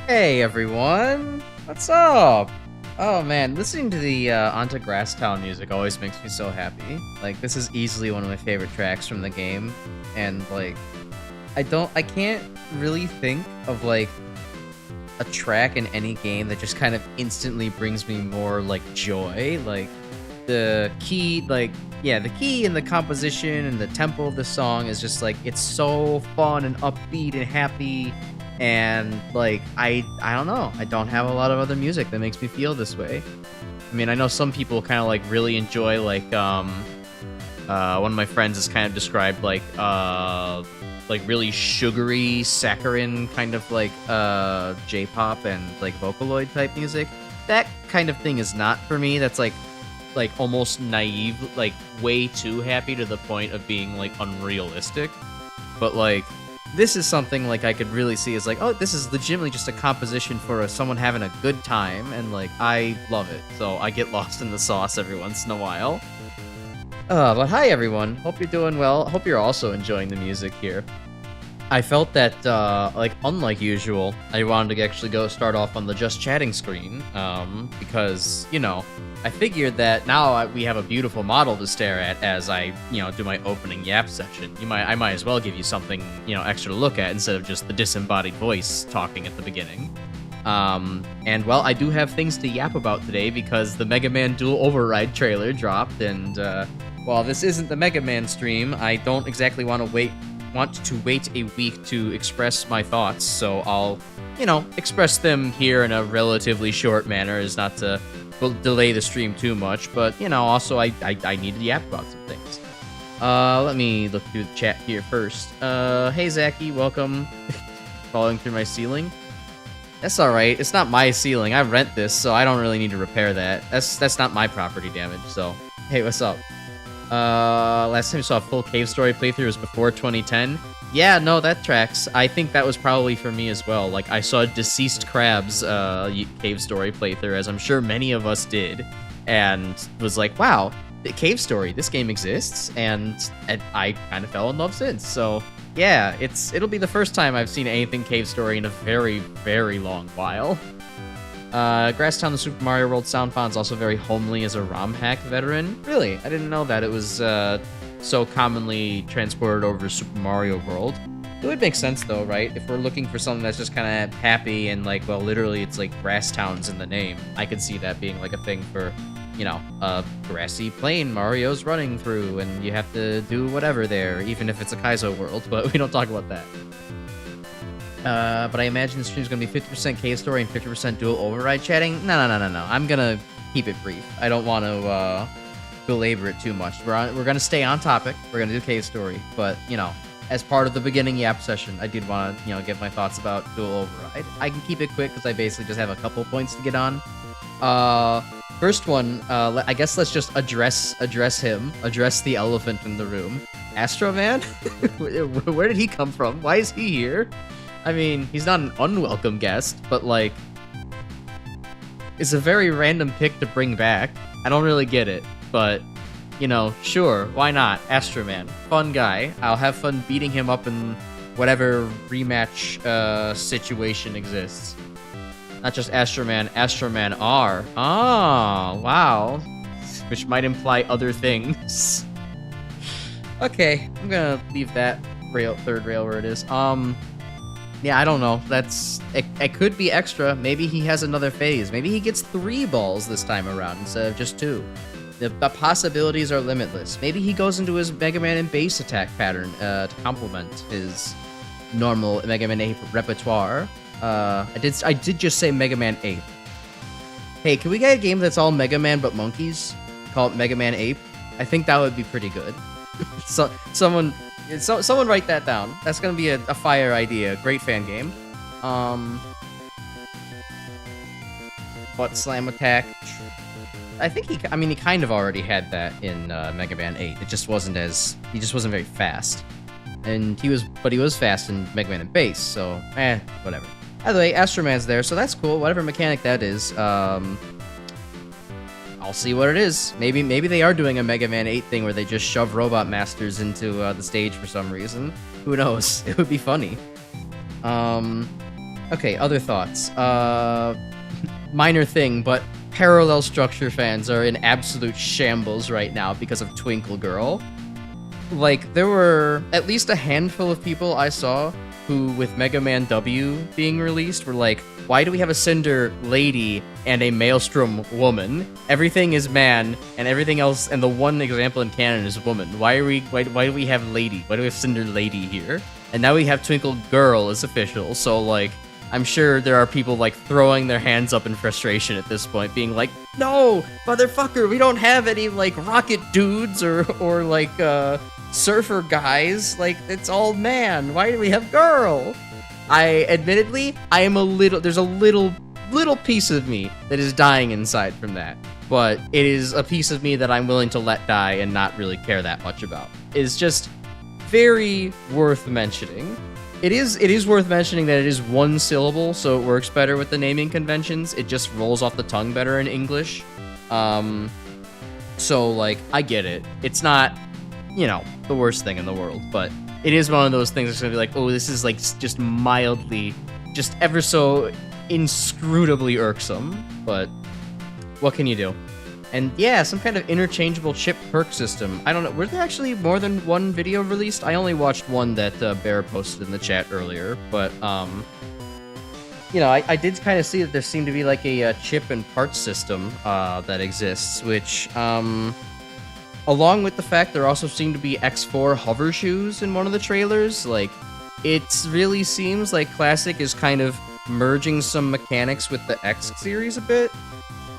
Hey everyone, what's up? Oh man, listening to the Onto Grasstown music always makes me so happy. Like, this is easily one of my favorite tracks from the game, and like, I can't really think of like a track in any game that just kind of instantly brings me more like joy. Like, the key, the key and the composition and the tempo of the song is just like, it's so fun and upbeat and happy. And like, I don't know, I don't have a lot of other music that makes me feel this way. I mean, I know some people kind of like really enjoy like one of my friends has kind of described like really sugary saccharine kind of like J-pop and like Vocaloid type music. That kind of thing is not for me. That's like almost naive, like way too happy to the point of being like unrealistic. But like, this is something like I could really see as like, oh, this is legitimately just a composition for someone having a good time, and like, I love it. So I get lost in the sauce every once in a while. But hi everyone, hope you're doing well. Hope you're also enjoying the music here. I felt that, like, unlike usual, I wanted to actually go start off on the just chatting screen, because, you know, I figured that now we have a beautiful model to stare at as I, do my opening yap section. I might as well give you something, extra to look at instead of just the disembodied voice talking at the beginning. And well, I do have things to yap about today because the Mega Man Dual Override trailer dropped, and, while this isn't the Mega Man stream, I don't exactly want to wait a week to express my thoughts, so I'll, express them here in a relatively short manner as not to delay the stream too much, but, also I need to yap about some things. Let me look through the chat here first. Hey Zachy, welcome. Falling through my ceiling. That's alright, it's not my ceiling, I rent this, so I don't really need to repair that. That's not my property damage, so, hey, what's up? Last time I saw a full Cave Story playthrough was before 2010. Yeah, no, that tracks. I think that was probably for me as well. Like, I saw DeceasedCrab's Cave Story playthrough, as I'm sure many of us did, and was like, wow, Cave Story, this game exists, and I kind of fell in love since. So, yeah, it'll be the first time I've seen anything Cave Story in a very, very long while. Grasstown the Super Mario World sound font's also very homely as a ROM hack veteran. Really? I didn't know that it was so commonly transported over to Super Mario World. It would make sense though, right? If we're looking for something that's just kind of happy and like, well, literally it's like grass towns in the name. I could see that being like a thing for, a grassy plain Mario's running through and you have to do whatever there, even if it's a Kaizo world, but we don't talk about that. But I imagine the stream's gonna be 50% Cave Story and 50% dual override chatting. No. I'm gonna keep it brief. I don't want to belabor it too much. We're gonna stay on topic. We're gonna do Cave Story, but as part of the beginning yap session, I did want to give my thoughts about dual override. I can keep it quick because I basically just have a couple points to get on. First one, I guess let's just address the elephant in the room. Astro Man, where did he come from? Why is he here? I mean, he's not an unwelcome guest, but, like, it's a very random pick to bring back. I don't really get it, but, sure, why not? Astro Man, fun guy. I'll have fun beating him up in whatever rematch situation exists. Not just Astro Man R. Oh, wow. Which might imply other things. Okay, I'm gonna leave that third rail where it is. Yeah, I don't know. It could be extra. Maybe he has another phase. Maybe he gets 3 balls this time around instead of just 2. The possibilities are limitless. Maybe he goes into his Mega Man and base attack pattern to complement his normal Mega Man 8 repertoire. I did just say Mega Man 8. Hey, can we get a game that's all Mega Man but monkeys? Call it Mega Man Ape? I think that would be pretty good. So someone write that down. That's gonna be a fire idea. Great fan game. Butt slam attack. I think he kind of already had that in Mega Man 8. He just wasn't very fast. And he was fast in Mega Man and Base, so whatever. Either way, Astro Man's there, so that's cool. Whatever mechanic that is. I'll see what it is. Maybe they are doing a Mega Man 8 thing where they just shove Robot Masters into the stage for some reason. Who knows? It would be funny. Okay, other thoughts. Minor thing, but parallel structure fans are in absolute shambles right now because of Twinkle Girl. Like, there were at least a handful of people I saw who, with Mega Man W being released, were like, why do we have a Cinder lady and a Maelstrom woman? Everything is man, and everything else, and the one example in canon is woman. Why do we have lady? Why do we have Cinder lady here? And now we have Twinkle Girl as official, so, like, I'm sure there are people, like, throwing their hands up in frustration at this point, being like, no, motherfucker, we don't have any, like, rocket dudes or like, surfer guys. Like, it's all man. Why do we have girl? Admittedly, there's a little piece of me that is dying inside from that. But it is a piece of me that I'm willing to let die and not really care that much about. It's just very worth mentioning. It is worth mentioning that it is one syllable, so it works better with the naming conventions. It just rolls off the tongue better in English. So, like, I get it. It's not, you know, the worst thing in the world, but it is one of those things that's gonna be like, oh, this is, like, just mildly, just ever so inscrutably irksome, but what can you do? And yeah, some kind of interchangeable chip perk system. I don't know, were there actually more than one video released? I only watched one that Bear posted in the chat earlier, but, you know, I did kind of see that there seemed to be, like, a chip and parts system that exists, which, along with the fact there also seem to be X4 hover shoes in one of the trailers, like, it really seems like Classic is kind of merging some mechanics with the X series a bit.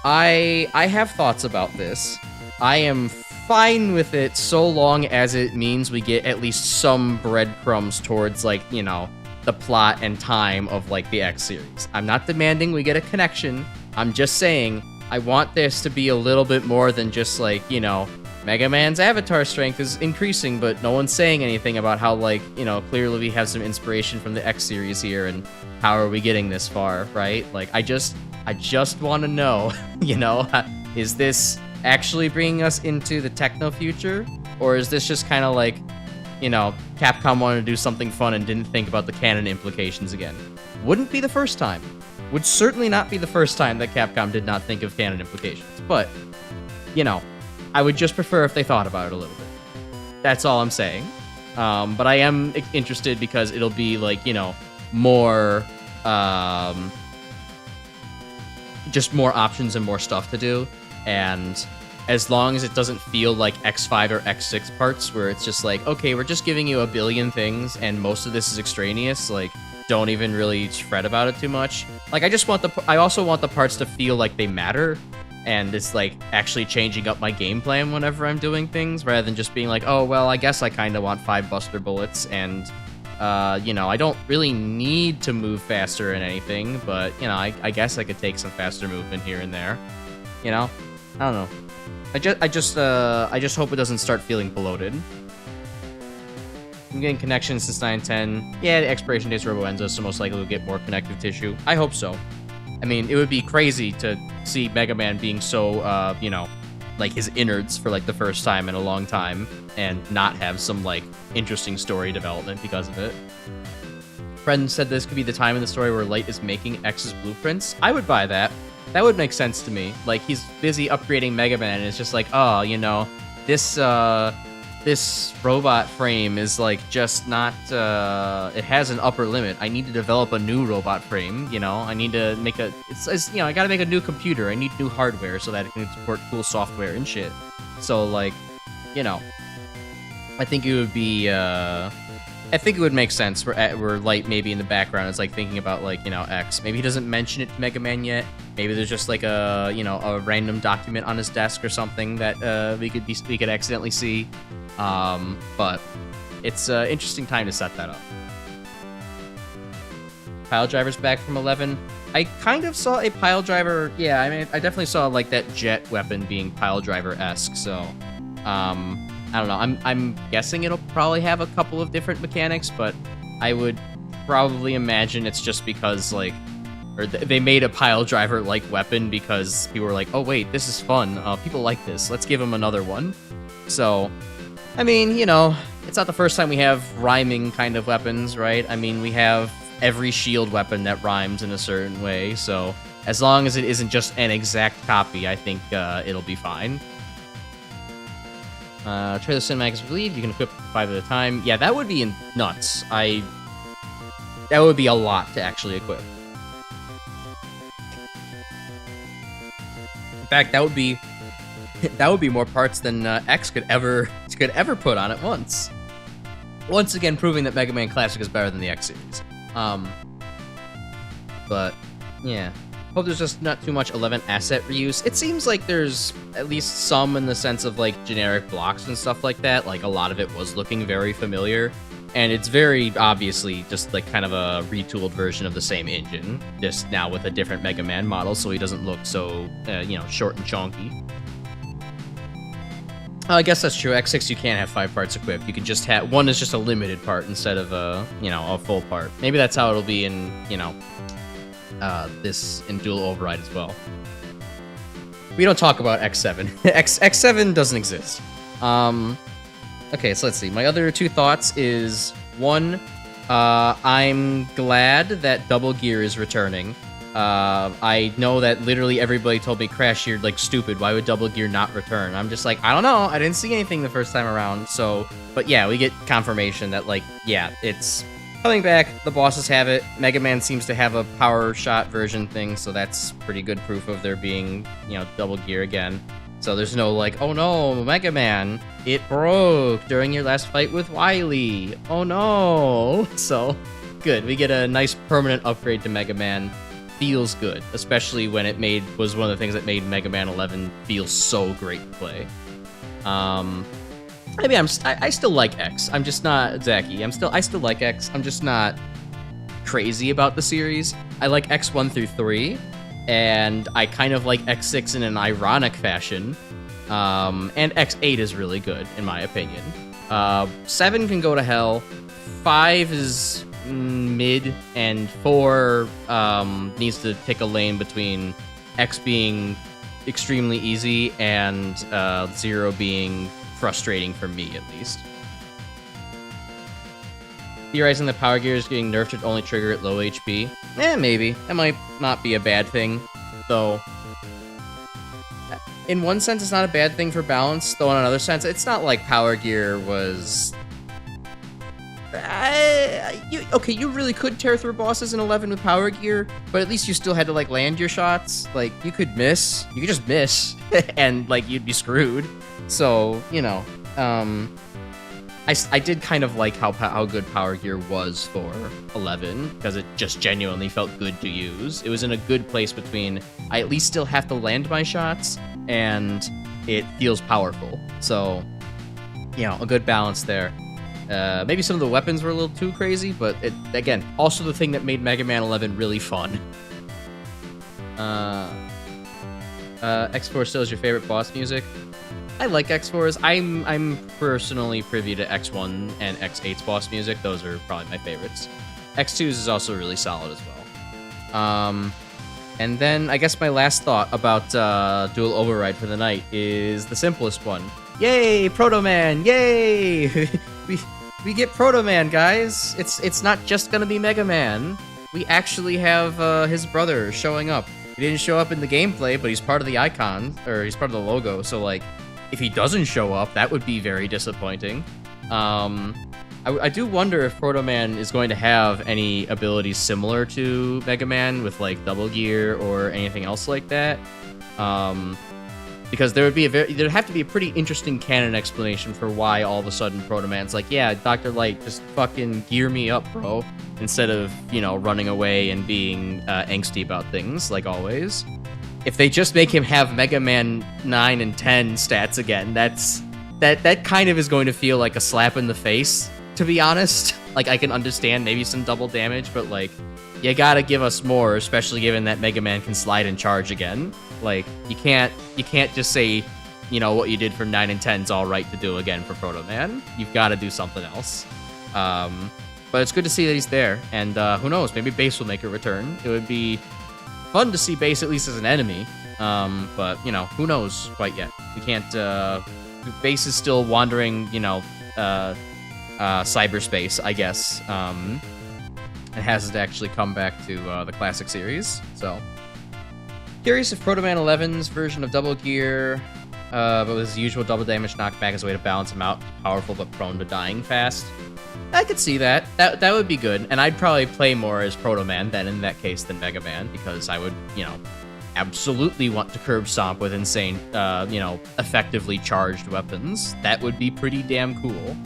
I have thoughts about this. I am fine with it so long as it means we get at least some breadcrumbs towards, like, you know, the plot and time of, like, the X series. I'm not demanding we get a connection. I'm just saying I want this to be a little bit more than just, like, you know, Mega Man's avatar strength is increasing, but no one's saying anything about how, like, you know, clearly we have some inspiration from the X series here, and how are we getting this far, right? Like, I just want to know, you know, is this actually bringing us into the techno future, or is this just kind of like, you know, Capcom wanted to do something fun and didn't think about the canon implications again? Wouldn't be the first time. Would certainly not be the first time that Capcom did not think of canon implications, but, you know, I would just prefer if they thought about it a little bit. That's all I'm saying. But I am interested because it'll be, like, you know, more, just more options and more stuff to do. And as long as it doesn't feel like X5 or X6 parts where it's just like, okay, we're just giving you a billion things and most of this is extraneous, like, don't even really fret about it too much. Like, I also want the parts to feel like they matter, and it's, like, actually changing up my game plan whenever I'm doing things, rather than just being like, oh, well, I guess I kind of want 5 Buster Bullets, and, you know, I don't really need to move faster in anything, but, you know, I guess I could take some faster movement here and there, you know? I don't know. I just hope it doesn't start feeling bloated. I'm getting connections since 910. Yeah, the expiration date's Robo-Enzo, so most likely we'll get more connective tissue. I hope so. I mean, it would be crazy to see Mega Man being so, you know, like, his innards for, like, the first time in a long time, and not have some, like, interesting story development because of it. Friend said this could be the time in the story where Light is making X's blueprints. I would buy that. That would make sense to me. Like, he's busy upgrading Mega Man, and it's just like, oh, you know, this robot frame is, like, just not, it has an upper limit. I need to develop a new robot frame, you know? I need to make you know, I gotta make a new computer. I need new hardware so that it can support cool software and shit. So, like, you know, I think it would be, I think it would make sense where Light maybe in the background is, like, thinking about, like, you know, X. Maybe he doesn't mention it to Mega Man yet. Maybe there's just, like, a, you know, a random document on his desk or something that we could accidentally see. But it's an interesting time to set that up. Pile driver's back from 11. I kind of saw a pile driver. Yeah, I mean, I definitely saw, like, that jet weapon being pile driver-esque. So, I don't know. I'm guessing it'll probably have a couple of different mechanics, but I would probably imagine it's just because, like, or they made a pile driver like weapon because people were like, oh wait, this is fun. People like this. Let's give them another one. So, I mean, you know, it's not the first time we have rhyming kind of weapons, right? I mean, we have every shield weapon that rhymes in a certain way, so as long as it isn't just an exact copy, I think it'll be fine. Trailer cinematic is relieved. You can equip 5 at a time. Yeah, that would be nuts. That would be a lot to actually equip. In fact, that would be more parts than X could ever put on at once. Once again, proving that Mega Man Classic is better than the X series. But yeah, hope there's just not too much 11 asset reuse. It seems like there's at least some in the sense of like generic blocks and stuff like that. Like a lot of it was looking very familiar, and it's very obviously just like kind of a retooled version of the same engine, just now with a different Mega Man model, so he doesn't look so short and chonky. I guess that's true. X6 you can't have 5 parts equipped. You can just have one is just a limited part instead of a full part. Maybe that's how it'll be in this in Dual Override as well. We don't talk about X7. X7 doesn't exist. Okay, so let's see. My other 2 thoughts is 1, I'm glad that Double Gear is returning. I know that literally everybody told me, Crash, you're like stupid. Why would Double Gear not return? I'm just like, I don't know. I didn't see anything the first time around. So, but yeah, we get confirmation that like, yeah, it's coming back. The bosses have it. Mega Man seems to have a power shot version thing. So that's pretty good proof of there being, Double Gear again. So there's no like, oh no, Mega Man, it broke during your last fight with Wily. Oh no. So good. We get a nice permanent upgrade to Mega Man. Feels good, especially when it was one of the things that made Mega Man 11 feel so great to play. Maybe I still like X. I'm just not Zaki. I still like X. I'm just not crazy about the series. I like X 1 through 3, and I kind of like X6 in an ironic fashion. And X8 is really good in my opinion. 7 can go to hell. 5 is mid, and 4 needs to pick a lane between X being extremely easy and 0 being frustrating for me, at least. Theorizing that Power Gear is getting nerfed to only trigger at low HP. Maybe. That might not be a bad thing, though. In one sense, it's not a bad thing for balance, though in another sense, it's not like Power Gear was... you really could tear through bosses in 11 with Power Gear, but at least you still had to, like, land your shots. Like, you could just miss, and, like, you'd be screwed. So, I did kind of like how good Power Gear was for 11, because it just genuinely felt good to use. It was in a good place between, I at least still have to land my shots, and it feels powerful. So, a good balance there. Maybe some of the weapons were a little too crazy, but again, also the thing that made Mega Man 11 really fun. X4 still is your favorite boss music? I like X4's. I'm personally privy to X1 and X8's boss music. Those are probably my favorites. X2's is also really solid as well. And then I guess my last thought about Dual Override for the night is the simplest one. Yay, Proto Man! Yay! We get Proto Man, guys. It's not just gonna be Mega Man. We actually have his brother showing up. He didn't show up in the gameplay, but he's part of the icon, or he's part of the logo. So like, if he doesn't show up, that would be very disappointing. I do wonder if Proto Man is going to have any abilities similar to Mega Man with like Double Gear or anything else like that. Because there'd have to be a pretty interesting canon explanation for why all of a sudden Proto Man's like, yeah, Dr. Light, just fucking gear me up, bro. Instead of, running away and being angsty about things, like always. If they just make him have Mega Man 9 and 10 stats again, that kind of is going to feel like a slap in the face, to be honest. Like, I can understand maybe some double damage, but like, you gotta give us more, especially given that Mega Man can slide and charge again. Like, you can't just say, what you did for 9 and 10's all right to do again for Proto Man. You've got to do something else. But it's good to see that he's there, and who knows, maybe Bass will make a return. It would be fun to see Bass at least as an enemy, but, who knows quite yet. We can't, Bass is still wandering, cyberspace, I guess. and hasn't actually come back to the classic series. So, curious if Proto Man 11's version of Double Gear, but with his usual double damage knockback as a way to balance him out, powerful but prone to dying fast. I could see that. That would be good, and I'd probably play more as Proto Man then in that case than Mega Man, because I would, you know, absolutely want to curb stomp with insane, you know, effectively charged weapons. That would be pretty damn cool.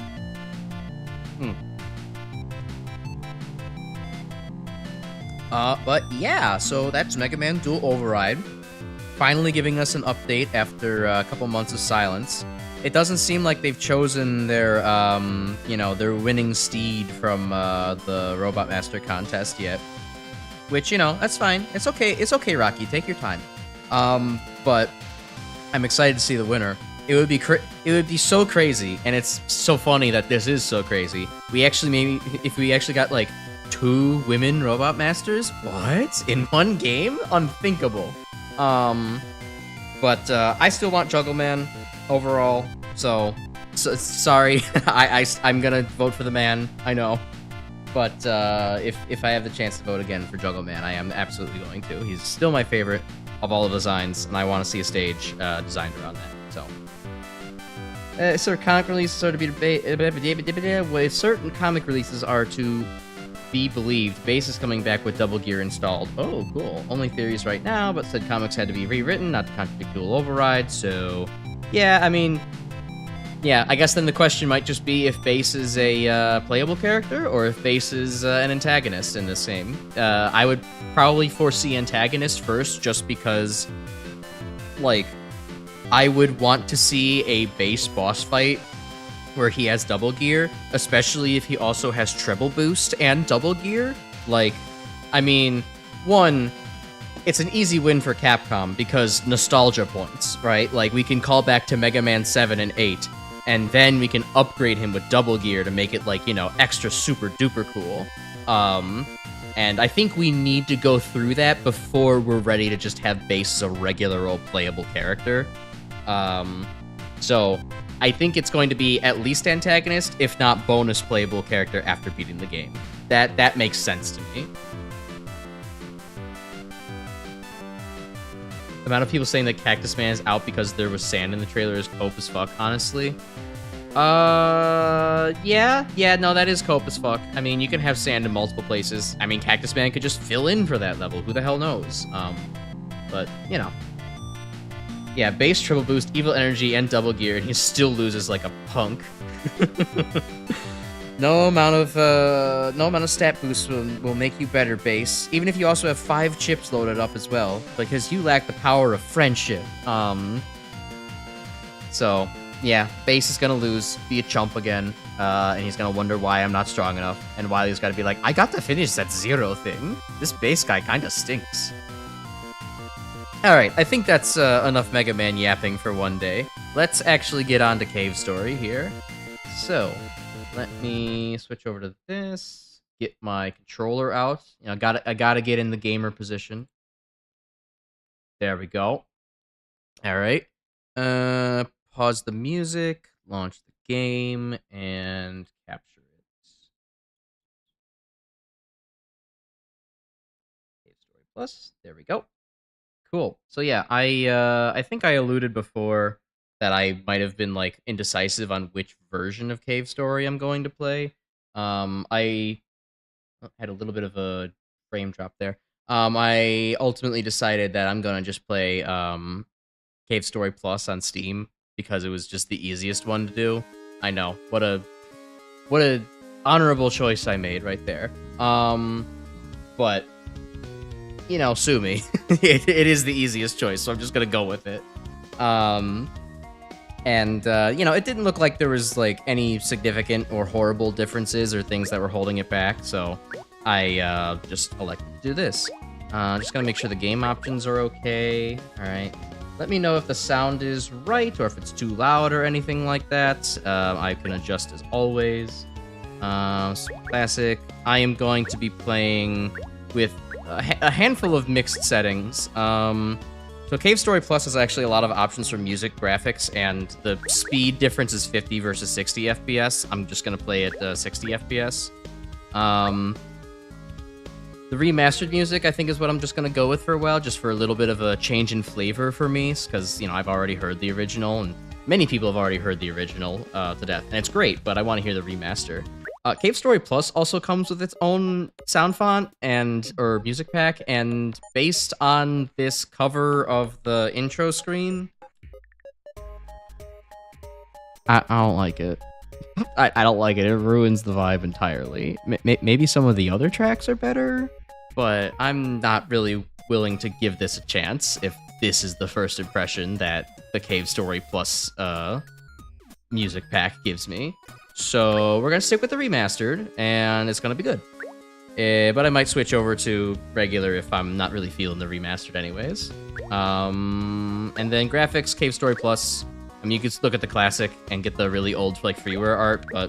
But yeah, so that's Mega Man Dual Override. Finally giving us an update after a couple months of silence. It doesn't seem like they've chosen their, you know, their winning steed from the Robot Master contest yet. Which, you know, that's fine. It's okay, Rocky. Take your time. But I'm excited to see the winner. It would be so crazy, and it's so funny that this is so crazy. We actually if we actually got like 2 women Robot Masters, what? In one game? Unthinkable. But I still want Juggle Man overall. So sorry, I'm gonna vote for the man. I know. But if I have the chance to vote again for Juggle Man, I am absolutely going to. He's still my favorite of all the designs, and I want to see a stage designed around that. So, certain comic releases are to be with certain comic releases are to be believed. Base is coming back with Double Gear installed. Oh, cool. Only theories right now, but said comics had to be rewritten, not to contradict Dual Override. So, yeah, I mean, yeah, I guess then the question might just be if Base is a playable character or if Base is an antagonist in this game. I would probably foresee antagonist first, just because, like, I would want to see a Base boss fight where he has Double Gear, especially if he also has Treble Boost and Double Gear. Like, I mean, one, it's an easy win for Capcom because nostalgia points, right? Like, we can call back to Mega Man 7 and 8, and then we can upgrade him with Double Gear to make it, like, you know, extra super duper cool. And I think we need to go through that before we're ready to just have Base as a regular old playable character. So I think it's going to be at least antagonist, if not bonus playable character after beating the game. That makes sense to me. The amount of people saying that Cactus Man is out because there was sand in the trailer is cope as fuck, honestly. Yeah, no, that is cope as fuck. I mean, you can have sand in multiple places. I mean, Cactus Man could just fill in for that level. Who the hell knows? But, you know. Yeah, Base, Triple Boost, Evil Energy, and Double Gear, and he still loses like a punk. No amount of stat boosts will make you better, Base. Even if you also have 5 chips loaded up as well, because you lack the power of friendship. So yeah, Base is gonna lose, be a chump again, and he's gonna wonder why I'm not strong enough, and Wily's gotta be like, I got to finish that 0 thing. This Base guy kinda stinks. Alright, I think that's enough Mega Man yapping for one day. Let's actually get on to Cave Story here. So, let me switch over to this, get my controller out. You know, I gotta get in the gamer position. There we go. Alright. Pause the music, launch the game, and capture it. Cave Story Plus, there we go. Cool. So yeah, I think I alluded before that I might have been like indecisive on which version of Cave Story I'm going to play. I had a little bit of a frame drop there. I ultimately decided that I'm gonna just play Cave Story Plus on Steam because it was just the easiest one to do. I know, what a honorable choice I made right there. But you know, sue me. it is the easiest choice, so I'm just gonna go with it. You know, it didn't look like there was, like, any significant or horrible differences or things that were holding it back, so I, just elected to do this. Just gotta make sure the game options are okay. Alright. Let me know if the sound is right, or if it's too loud or anything like that. I can adjust as always. Classic. I am going to be playing with a handful of mixed settings. So Cave Story Plus has actually a lot of options for music, graphics, and the speed difference is 50 versus 60 FPS. I'm just gonna play at 60 FPS. The remastered music, I think, is what I'm just gonna go with for a while, just for a little bit of a change in flavor for me, because, you know, I've already heard the original, and many people have already heard the original to death, and it's great, but I want to hear the remaster. Cave Story Plus also comes with its own sound font or music pack, and based on this cover of the intro screen, I don't like it. I don't like it. It ruins the vibe entirely. Maybe some of the other tracks are better, but I'm not really willing to give this a chance if this is the first impression that the Cave Story Plus music pack gives me. So we're gonna stick with the remastered, and it's gonna be good. But I might switch over to regular if I'm not really feeling the remastered anyways. And then graphics, Cave Story Plus. I mean, you could look at the classic and get the really old, like, freeware art, but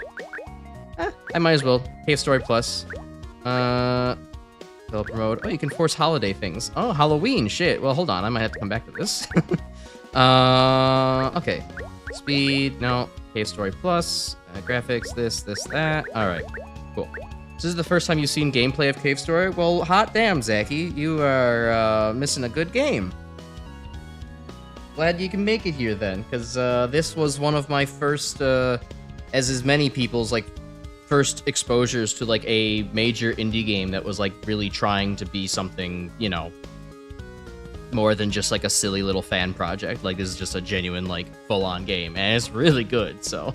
I might as well. Cave Story Plus. Developer mode. Oh, you can force holiday things. Oh, Halloween. Shit. Well, hold on. I might have to come back to this. Okay. Speed. No. Cave Story Plus. Graphics. This, that. All right. Cool. This is the first time you've seen gameplay of Cave Story? Well, hot damn, Zachy. You are missing a good game. Glad you can make it here then, because this was one of my first, as is many people's, like, first exposures to, like, a major indie game that was, like, really trying to be something, you know, more than just, like, a silly little fan project. Like, this is just a genuine, like, full-on game, and it's really good, so.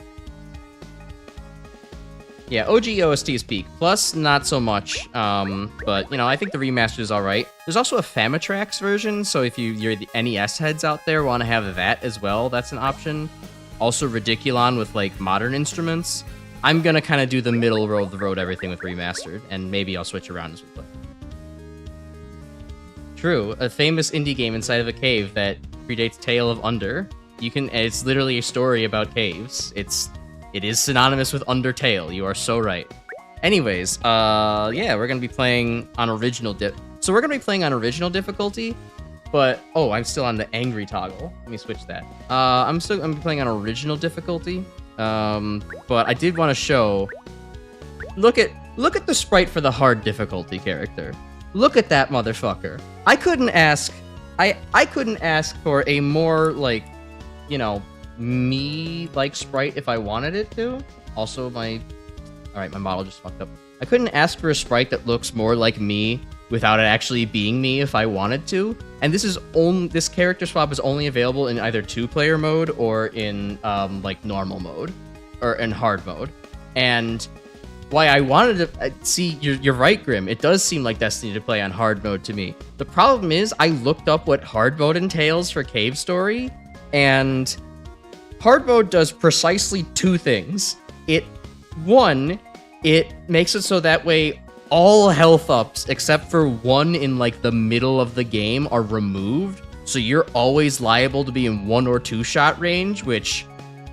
Yeah, OG OST is peak. Plus, not so much, but, you know, I think the remaster is alright. There's also a Famitrax version, so if you're the NES heads out there want to have that as well, that's an option. Also, Ridiculon with, like, modern instruments. I'm gonna kind of do the middle of the road everything with remastered, and maybe I'll switch around as we play. True, a famous indie game inside of a cave that predates Tale of Under. It's literally a story about caves. It is synonymous with Undertale. You are so right. Anyways, yeah, we're gonna be playing on original difficulty, but oh, I'm still on the angry toggle. Let me switch that. I'm gonna be playing on original difficulty. But I did want to show. Look at the sprite for the hard difficulty character. Look at that motherfucker. I couldn't ask for a more, like, you know, me-like sprite if I wanted it to. Also, my model just fucked up. I couldn't ask for a sprite that looks more like me without it actually being me if I wanted to. And this character swap is only available in either 2-player mode or in like normal mode or in hard mode. And why I wanted to see, you're right, Grim. It does seem like Destiny to play on hard mode to me. The problem is I looked up what hard mode entails for Cave Story, and hard mode does precisely 2 things. One, it makes it so that way all health ups except for one in, like, the middle of the game are removed, so you're always liable to be in 1 or 2 shot range, which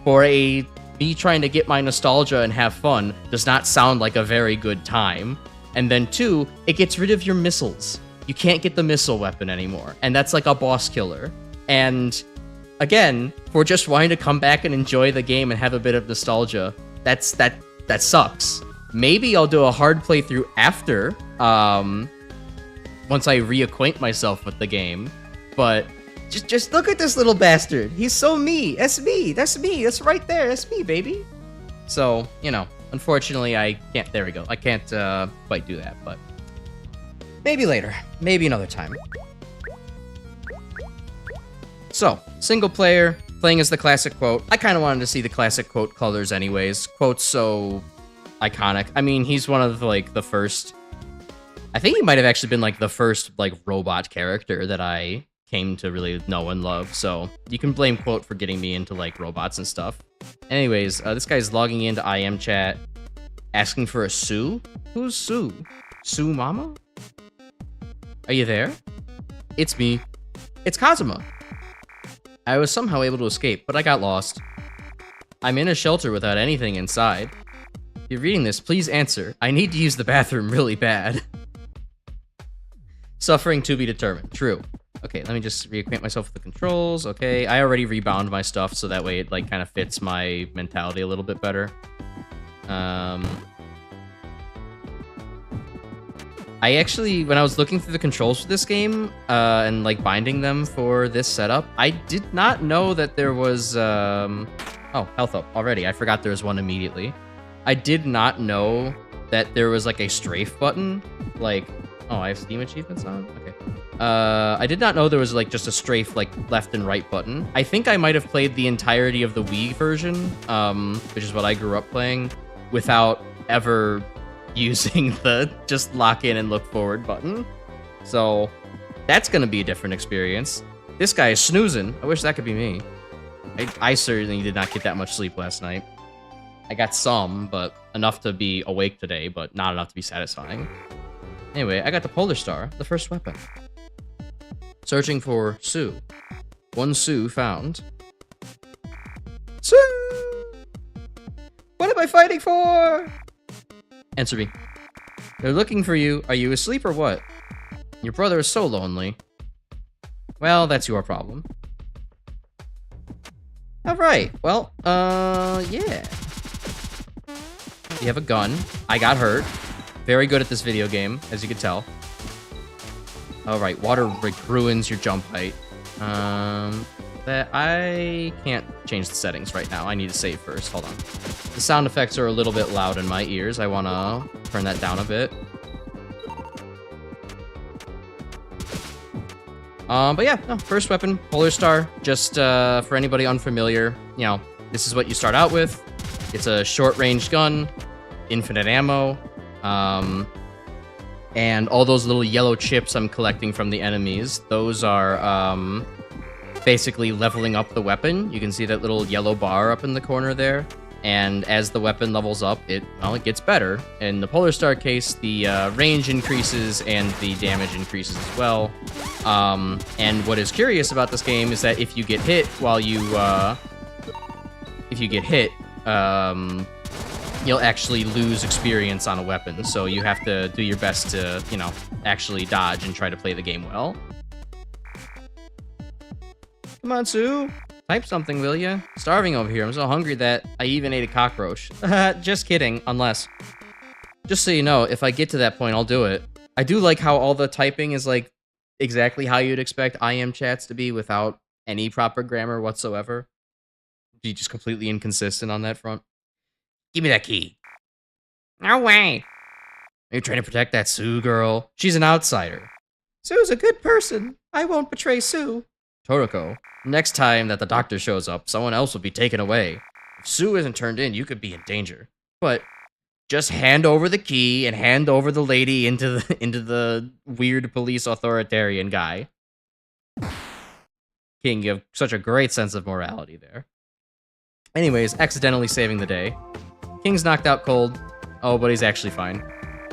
for me trying to get my nostalgia and have fun does not sound like a very good time. And then 2, it gets rid of your missiles. You can't get the missile weapon anymore, and that's like a boss killer. And again, for just wanting to come back and enjoy the game and have a bit of nostalgia, that sucks. Maybe I'll do a hard playthrough after, once I reacquaint myself with the game. But just look at this little bastard. He's so me. That's me. That's me. That's right there. That's me, baby. So, you know, unfortunately, I can't. There we go. I can't quite do that, but maybe later. Maybe another time. So, single player, playing as the classic quote. I kind of wanted to see the classic quote colors anyways. Quote's so iconic. I mean, he's one of, like, the first... I think he might have actually been, like, the first, like, robot character that I came to really know and love. So, you can blame Quote for getting me into, like, robots and stuff. Anyways, this guy's logging into IM chat, asking for a Sue? Who's Sue? Sue Mama? Are you there? It's me. It's Kazuma. I was somehow able to escape, but I got lost. I'm in a shelter without anything inside. If you're reading this, please answer. I need to use the bathroom really bad. Suffering to be determined. True. Okay, let me just reacquaint myself with the controls. Okay, I already rebound my stuff, so that way it, like, kind of fits my mentality a little bit better. I I actually, when I was looking through the controls for this game, and like binding them for this setup, I did not know that there was, oh, health up already. I forgot there was one immediately. I did not know that there was like a strafe button. Like, oh, I have Steam achievements on? Okay. I did not know there was like just a strafe like left and right button. I think I might have played the entirety of the Wii version, which is what I grew up playing, without ever using the just lock in and look forward button. So that's gonna be a different experience. This guy is snoozing. I wish that could be me. I certainly did not get that much sleep last night. I got some, but enough to be awake today, but not enough to be satisfying. Anyway, I got the Polar Star, the first weapon. Searching for Sue. One Sue found. Sue! What am I fighting for? Answer me. They're looking for you. Are you asleep or what? Your brother is so lonely. Well, that's your problem. Alright, well, yeah. You have a gun. I got hurt. Very good at this video game, as you can tell. Alright, water ruins your jump height. That I can't change the settings right now. I need to save first. Hold on. The sound effects are a little bit loud in my ears. I want to turn that down a bit. But yeah, no, first weapon, Polar Star. Just for anybody unfamiliar, you know, this is what you start out with. It's a short-range gun, infinite ammo, and all those little yellow chips I'm collecting from the enemies, those are basically leveling up the weapon. You can see that little yellow bar up in the corner there. And as the weapon levels up, it gets better. In the Polar Star case, the range increases and the damage increases as well. And what is curious about this game is that if you get hit while you, you'll actually lose experience on a weapon. So you have to do your best to, you know, actually dodge and try to play the game well. Come on, Sue. Type something, will ya? Starving over here. I'm so hungry that I even ate a cockroach. Just kidding, unless. Just so you know, if I get to that point, I'll do it. I do like how all the typing is, like, exactly how you'd expect IM chats to be without any proper grammar whatsoever. Be just completely inconsistent on that front. Give me that key. No way. Are you trying to protect that Sue girl? She's an outsider. Sue's a good person. I won't betray Sue. Toroko, next time that the doctor shows up, someone else will be taken away. If Sue isn't turned in, you could be in danger. But just hand over the key and hand over the lady into the weird police authoritarian guy. King, you have such a great sense of morality there. Anyways, accidentally saving the day. King's knocked out cold. Oh, but he's actually fine.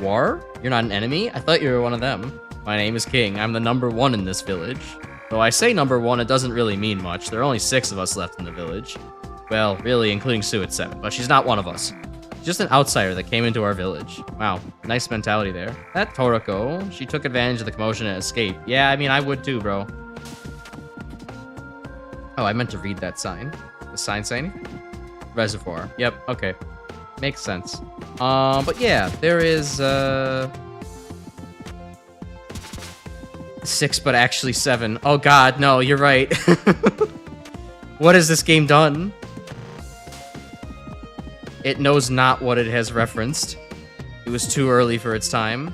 War? You're not an enemy? I thought you were one of them. My name is King. I'm the #1 in this village. Though I say #1, it doesn't really mean much. There are only 6 of us left in the village. Well, really, including Sue at 7, but she's not one of us. She's just an outsider that came into our village. Wow, nice mentality there. That Toroko, she took advantage of the commotion and escaped. Yeah, I mean, I would too, bro. Oh, I meant to read that sign. The sign saying? Reservoir. Yep, okay. Makes sense. But yeah, there is, 6, but actually 7. Oh god, no, you're right. What has this game done? It knows not what it has referenced. It was too early for its time.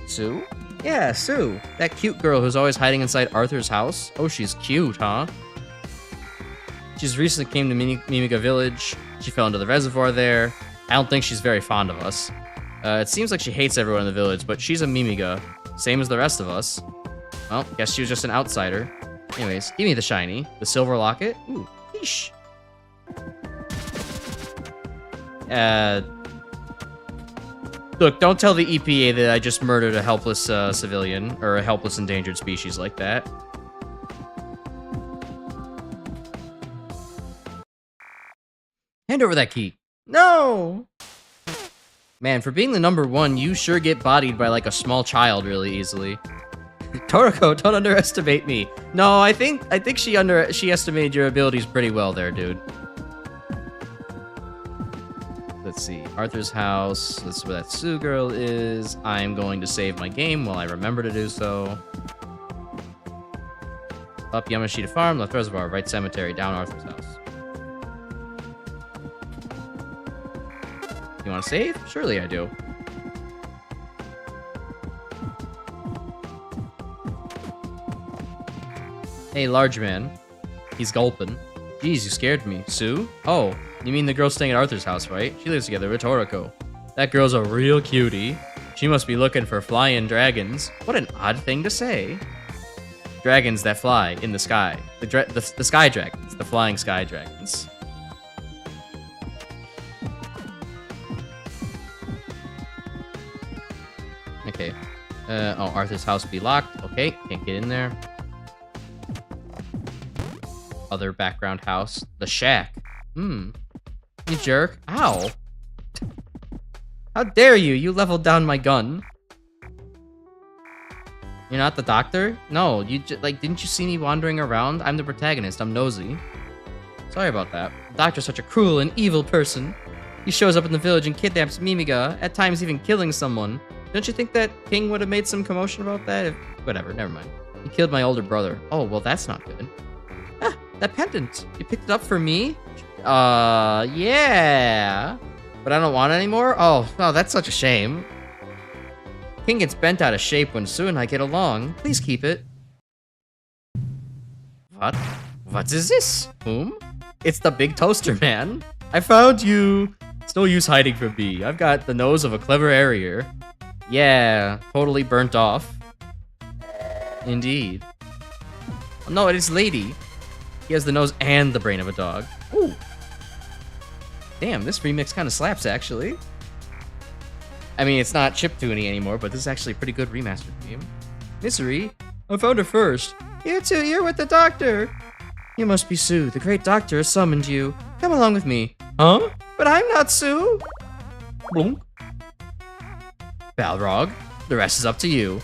Sue? Yeah, Sue. That cute girl who's always hiding inside Arthur's house. Oh, she's cute, huh? She's recently came to Mimiga Village. She fell into the reservoir there. I don't think she's very fond of us. It seems like she hates everyone in the village, but she's a Mimiga. Same as the rest of us. Well, guess she was just an outsider. Anyways, give me the shiny. The silver locket. Ooh, yeesh. Look, don't tell the EPA that I just murdered a helpless civilian, or a helpless endangered species like that. Hand over that key. No! Man, for being the #1, you sure get bodied by, like, a small child really easily. Toroko, don't underestimate me. No, I think she estimated your abilities pretty well there, dude. Let's Let's see. Arthur's house. This is where that Sue girl is. I'm going to save my game while I remember to do so. Up Yamashita Farm, left reservoir, right cemetery, down Arthur's house. You want to save? Surely I do. Hey, large man. He's gulping. Geez, you scared me. Sue? Oh, you mean the girl staying at Arthur's house, right? She lives together with Toriko. That girl's a real cutie. She must be looking for flying dragons. What an odd thing to say. Dragons that fly in the sky. The sky dragons. The flying sky dragons. Okay. Oh, Arthur's house be locked. Okay, can't get in there. Other background house. The shack. You jerk. Ow. How dare you? You leveled down my gun. You're not the doctor? No, you didn't you see me wandering around? I'm the protagonist. I'm nosy. Sorry about that. The doctor's such a cruel and evil person. He shows up in the village and kidnaps Mimiga, at times even killing someone. Don't you think that King would have made some commotion about that? Whatever, never mind. He killed my older brother. Oh, well, that's not good. Ah, that pendant. You picked it up for me? Yeah. But I don't want it anymore? Oh, no, that's such a shame. King gets bent out of shape when Sue and I get along. Please keep it. What? What is this? Whom? It's the big toaster man. I found you. It's no use hiding from me. I've got the nose of a clever harrier. Yeah, totally burnt off. Indeed. Oh, no, it is Lady. He has the nose and the brain of a dog. Ooh. Damn, this remix kind of slaps, actually. I mean, it's not chiptune-y anymore, but this is actually a pretty good remastered game. Misery? I found her first. You two, you're with the doctor. You must be Sue. The great doctor has summoned you. Come along with me. Huh? But I'm not Sue. Blunk. Balrog, the rest is up to you.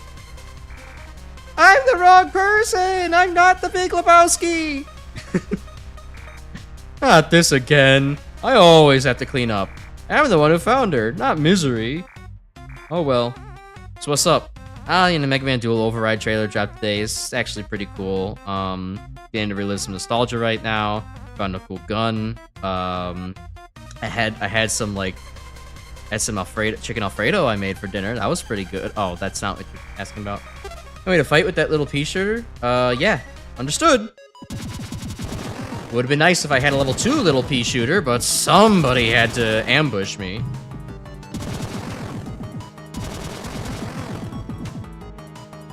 I'm the wrong person! I'm not the Big Lebowski! Not this again. I always have to clean up. I'm the one who found her, not Misery. Oh well. So what's up? The Mega Man Duel Override trailer dropped today. It's actually pretty cool. Getting to relive some nostalgia right now. Found a cool gun. I had some chicken Alfredo I made for dinner. That was pretty good. Oh, that's not what you're asking about. Wait, to fight with that little pea shooter? Yeah. Understood. Would have been nice if I had a level 2 little pea shooter, but somebody had to ambush me.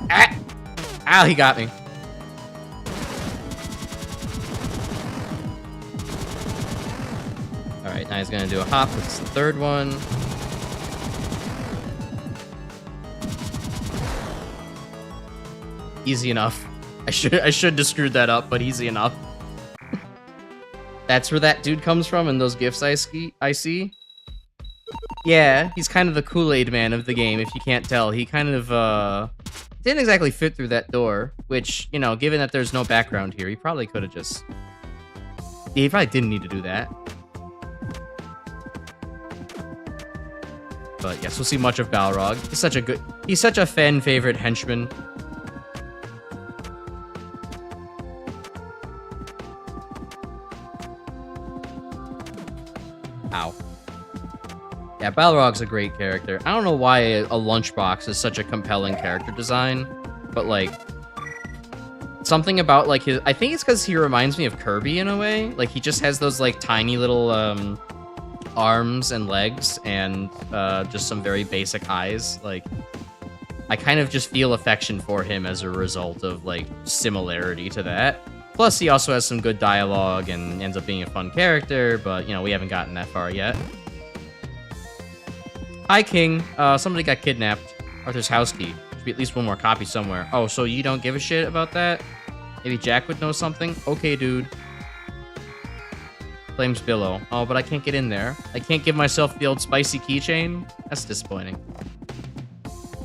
Ah! Ow, he got me. Alright, now he's gonna do a hop with the third one. Easy enough. I should have screwed that up, but easy enough. That's where that dude comes from in those gifs I see. Yeah, he's kind of the Kool-Aid man of the game, if you can't tell. He kind of, didn't exactly fit through that door, which, you know, given that there's no background here, he probably could have just... Yeah, he probably didn't need to do that. But yes, we'll see much of Balrog. He's such a fan favorite henchman. Ow. Yeah, Balrog's a great character. I don't know why a lunchbox is such a compelling character design, but like something about like his, I think it's because he reminds me of Kirby in a way. Like he just has those like tiny little arms and legs and just some very basic eyes. Like I kind of just feel affection for him as a result of like similarity to that. Plus, he also has some good dialogue and ends up being a fun character, but, you know, we haven't gotten that far yet. Hi, King. Somebody got kidnapped. Arthur's house key. Should be at least one more copy somewhere. Oh, so you don't give a shit about that? Maybe Jack would know something? Okay, dude. Flames billow. Oh, but I can't get in there. I can't give myself the old spicy keychain? That's disappointing.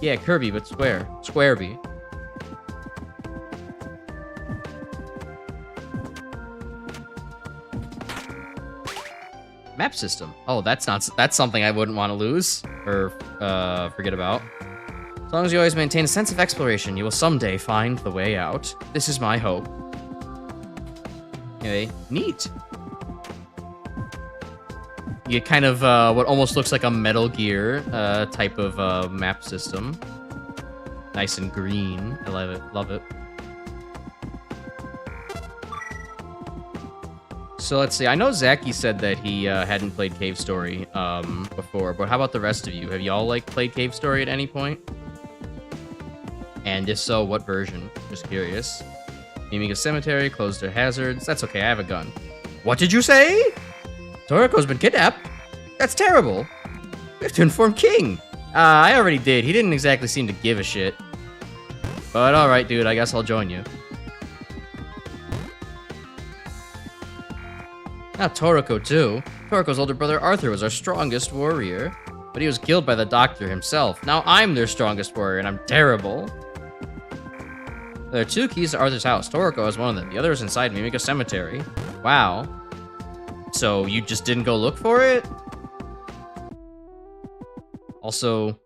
Yeah, Kirby, but square. Squareby. Map system. Oh, that's something I wouldn't want to lose or forget about. As long as you always maintain a sense of exploration, you will someday find the way out. This is my hope. Okay, neat. You get kind of what almost looks like a Metal Gear type of map system. Nice and green. I love it. Love it. So let's see. I know Zaki said that he hadn't played Cave Story before, but how about the rest of you? Have y'all like played Cave Story at any point? And if so, what version? Just curious. Mimiga Cemetery, closed their hazards. That's okay, I have a gun. What did you say? Toroko's been kidnapped? That's terrible. We have to inform King. I already did. He didn't exactly seem to give a shit. But alright, dude, I guess I'll join you. Not Toroko, too. Toroko's older brother Arthur was our strongest warrior. But he was killed by the doctor himself. Now I'm their strongest warrior, and I'm terrible. There are 2 keys to Arthur's house. Toroko has one of them. The other is inside Mimiga Cemetery. Wow. So you just didn't go look for it? Also,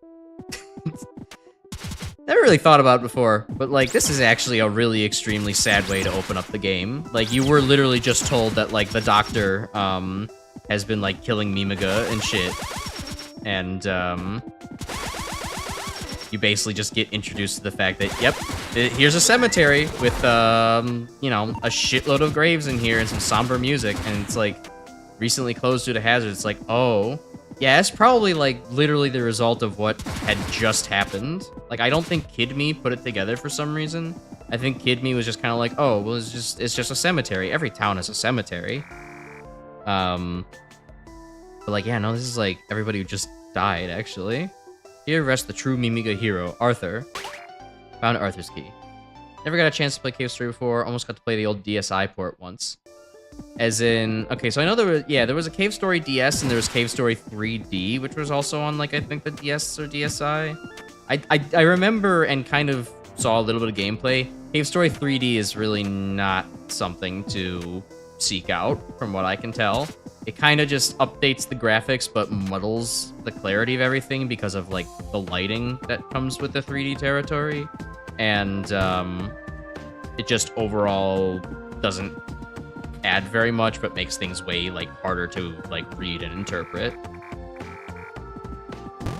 never really thought about it before, but like this is actually a really extremely sad way to open up the game. Like you were literally just told that like the doctor has been like killing Mimiga and shit. And you basically just get introduced to the fact that, yep, here's a cemetery with, you know, a shitload of graves in here and some somber music. And it's like, recently closed due to hazards. It's like, oh, yeah, it's probably like literally the result of what had just happened. Like, I don't think Kid Me put it together for some reason. I think Kid Me was just kind of like, oh, well, it's just a cemetery. Every town has a cemetery. But like, yeah, no, this is like everybody who just died, actually. Here rests the true Mimiga hero, Arthur. Found Arthur's key. Never got a chance to play Cave Story before. Almost got to play the old DSi port once. As in, okay, so I know there was a Cave Story DS and there was Cave Story 3D, which was also on, like, I think the DS or DSi. I remember and kind of saw a little bit of gameplay. Cave Story 3D is really not something to seek out, from what I can tell. It kind of just updates the graphics, but muddles the clarity of everything because of, like, the lighting that comes with the 3D territory. And, it just overall doesn't add very much, but makes things way, like, harder to, like, read and interpret.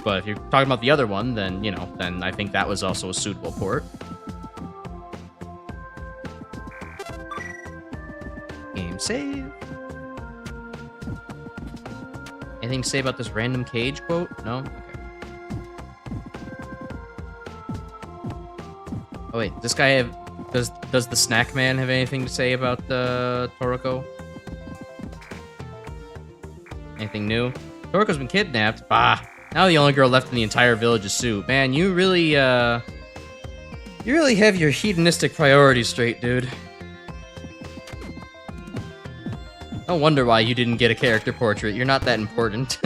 But if you're talking about the other one, then, you know, then I think that was also a suitable port. Game save. Anything to say about this random cage quote? No? Okay. Oh wait, this guy have... Does the snack man have anything to say about Toroko? Anything new? Toroko's been kidnapped. Bah! Now the only girl left in the entire village is Sue. Man, you really have your hedonistic priorities straight, dude. No wonder why you didn't get a character portrait. You're not that important.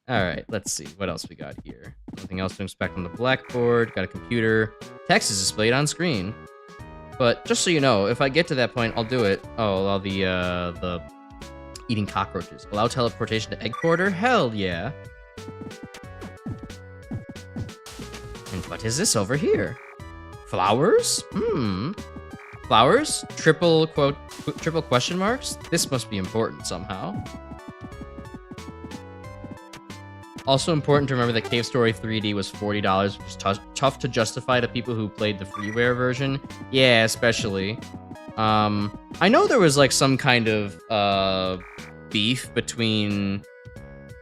Alright, let's see. What else we got here? Nothing else to inspect on the blackboard. Got a computer. Text is displayed on screen. But just so you know, if I get to that point, I'll do it. Oh, allow the eating cockroaches. Allow teleportation to egg quarter? Hell yeah. And what is this over here? Flowers? Flowers? Triple question marks? This must be important somehow. Also important to remember that Cave Story 3D was $40, which is tough to justify to people who played the freeware version. Yeah, especially. I know there was like some kind of beef between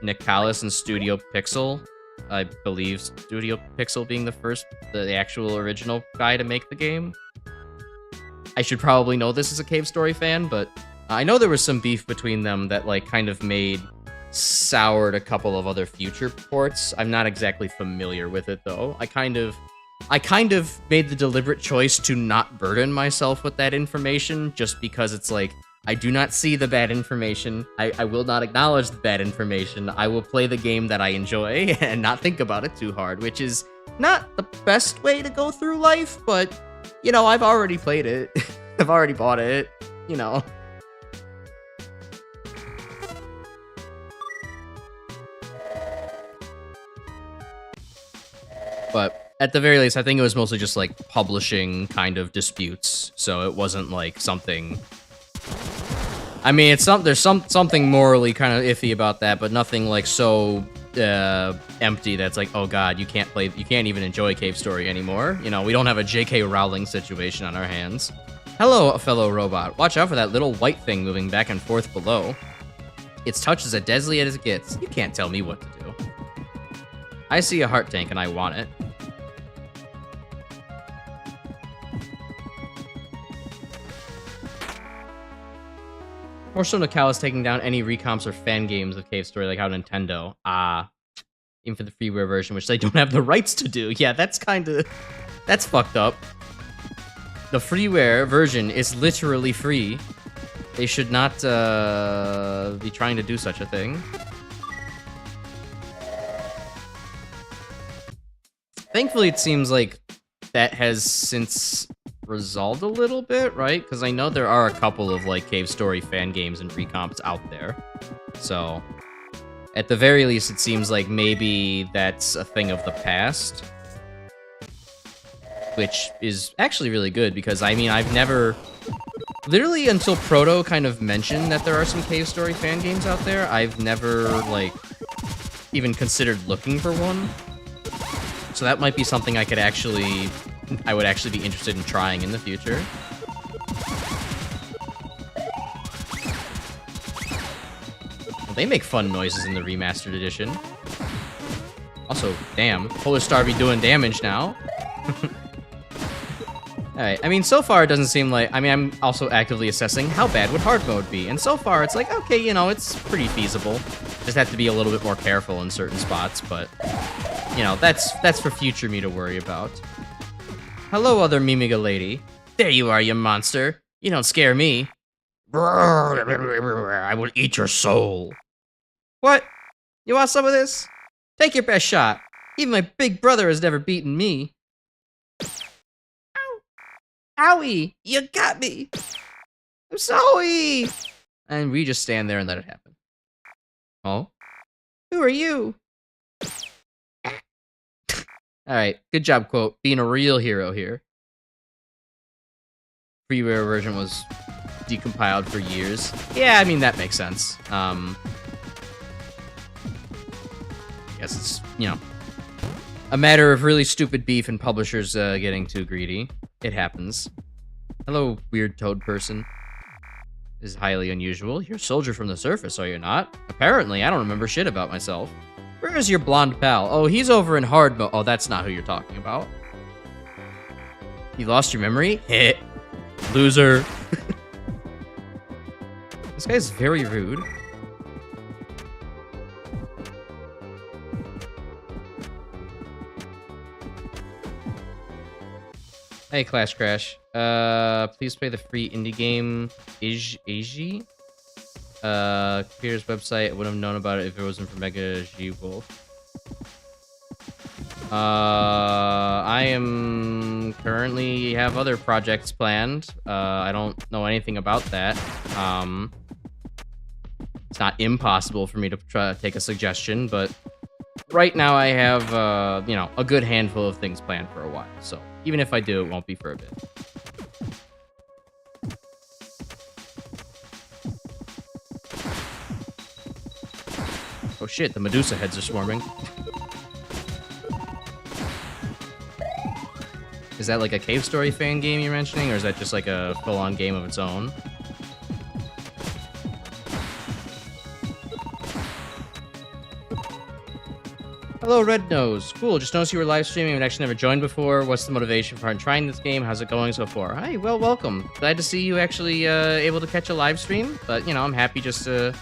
Nicalis and Studio Pixel. I believe Studio Pixel being the actual original guy to make the game. I should probably know this as a Cave Story fan, but I know there was some beef between them that like kind of soured a couple of other future ports. I'm not exactly familiar with it though. I kind of made the deliberate choice to not burden myself with that information just because it's like, I do not see the bad information. I will not acknowledge the bad information. I will play the game that I enjoy and not think about it too hard, which is not the best way to go through life, but, you know, I've already played it. I've already bought it, you know. But at the very least, I think it was mostly just like publishing kind of disputes. So it wasn't like something. I mean, there's something morally kind of iffy about that, but nothing like so empty that's like, oh god, you can't even enjoy Cave Story anymore. You know, we don't have a J.K. Rowling situation on our hands. Hello, fellow robot. Watch out for that little white thing moving back and forth below. Its touch is as deadly as it gets. You can't tell me what to do. I see a heart tank and I want it. More so, Nakal is taking down any recomps or fan games of Cave Story, like how Nintendo. Even for the freeware version, which they don't have the rights to do. Yeah, that's fucked up. The freeware version is literally free. They should not be trying to do such a thing. Thankfully, it seems like that has since resolved a little bit, right? Because I know there are a couple of like Cave Story fan games and recomps out there. So, at the very least, it seems like maybe that's a thing of the past. Which is actually really good, because I mean, I've never... Literally until Proto kind of mentioned that there are some Cave Story fan games out there, I've never, like, even considered looking for one. So that might be something I would actually be interested in trying in the future. Well, they make fun noises in the remastered edition. Also, damn, Polar Star be doing damage now. Alright, I mean, so far it doesn't seem like... I mean, I'm also actively assessing how bad would hard mode be, and so far it's like, okay, you know, it's pretty feasible. Just have to be a little bit more careful in certain spots, but... You know, that's for future me to worry about. Hello, other Mimiga lady. There you are, you monster. You don't scare me. I will eat your soul. What? You want some of this? Take your best shot. Even my big brother has never beaten me. Owie! You got me! I'm sorry! And we just stand there and let it happen. Oh? Who are you? Alright, good job, quote. Being a real hero here. Freeware version was decompiled for years. Yeah, I mean, that makes sense. I guess it's, you know, a matter of really stupid beef and publishers getting too greedy. It happens. Hello, weird toad person. This is highly unusual. You're a soldier from the surface, are you not? Apparently, I don't remember shit about myself. Where is your blonde pal? Oh, he's over in hard mode. Oh, that's not who you're talking about. You lost your memory? Heh. Loser. This guy's very rude. Hey, Crash. Please play the free indie game Iji. Creator's website. I would have known about it if it wasn't for Mega G Wolf. I am currently have other projects planned. I don't know anything about that. It's not impossible for me to try to take a suggestion, but right now I have, you know, a good handful of things planned for a while. So even if I do, it won't be for a bit. Oh shit, the Medusa heads are swarming. Is that like a Cave Story fan game you're mentioning, or is that just like a full-on game of its own? Hello, Red Nose. Cool, just noticed you were live streaming and actually never joined before. What's the motivation for trying this game? How's it going so far? Hi, well, welcome. Glad to see you actually able to catch a live stream, but, you know, I'm happy just to...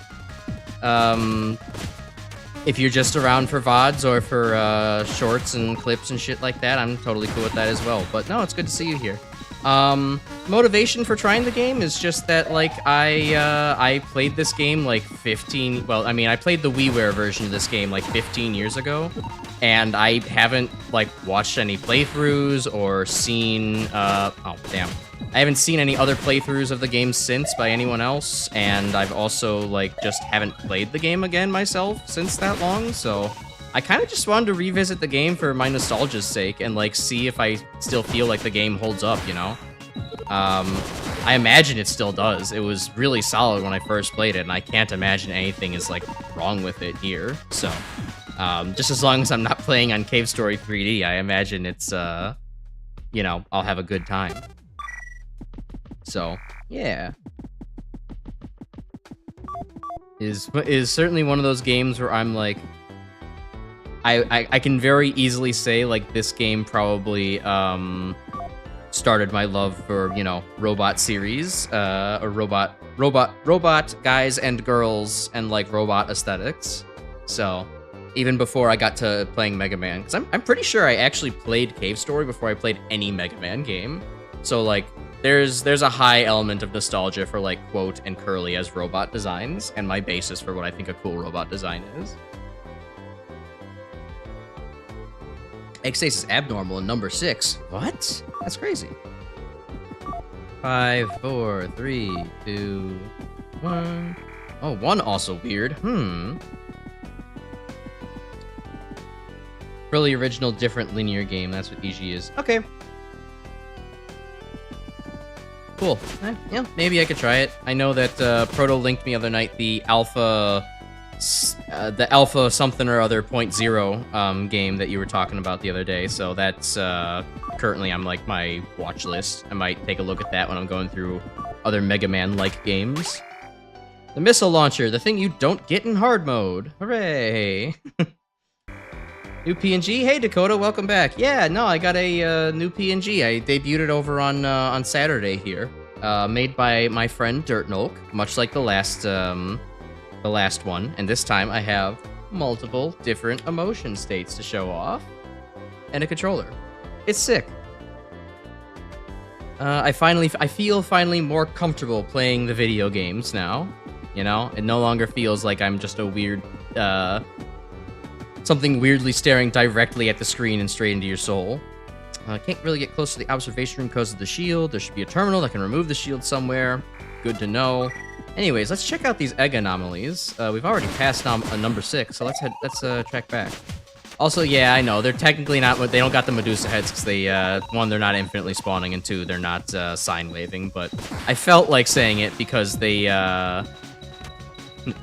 if you're just around for VODs or for shorts and clips and shit like that, I'm totally cool with that as well. But no, it's good to see you here. Motivation for trying the game is just that, like, I played this game like 15... Well, I mean, I played the WiiWare version of this game like 15 years ago, and I haven't, like, watched any playthroughs or seen... oh, damn. I haven't seen any other playthroughs of the game since by anyone else, and I've also, like, just haven't played the game again myself since that long, so I kind of just wanted to revisit the game for my nostalgia's sake and like see if I still feel like the game holds up, you know? I imagine it still does. It was really solid when I first played it, and I can't imagine anything is like wrong with it here. So, just as long as I'm not playing on Cave Story 3D, I imagine it's, you know, I'll have a good time. So, yeah. Is certainly one of those games where I'm like, I can very easily say like this game probably, started my love for, you know, robot series, or robot guys and girls and like robot aesthetics. So even before I got to playing Mega Man, because I'm pretty sure I actually played Cave Story before I played any Mega Man game. So like there's a high element of nostalgia for like Quote and Curly as robot designs and my basis for what I think a cool robot design is. X-Ace is abnormal in number 6. What? That's crazy. 5, 4, 3, 2, 1. Oh, 1 also weird. Really original, different linear game. That's what EG is. Okay. Cool. Yeah, maybe I could try it. I know that Proto linked me the other night the alpha something or other 0.0 game that you were talking about the other day, so that's currently on like my watch list. I might take a look at that when I'm going through other Mega Man-like games. The missile launcher, the thing you don't get in hard mode. Hooray! New PNG? Hey Dakota, welcome back. Yeah, no, I got a new PNG. I debuted it over on Saturday here, made by my friend Dirt Nulk, much like the last one, and this time I have multiple different emotion states to show off, and a controller. It's sick. I feel finally more comfortable playing the video games now. You know, it no longer feels like I'm just a weird, something weirdly staring directly at the screen and straight into your soul. I can't really get close to the observation room because of the shield. There should be a terminal that can remove the shield somewhere. Good to know. Anyways, let's check out these egg anomalies. We've already passed on number 6, so let's track back. Also, yeah, I know they're technically not. They don't got the Medusa heads because they, one, they're not infinitely spawning, and 2, they're not sine waving. But I felt like saying it because they,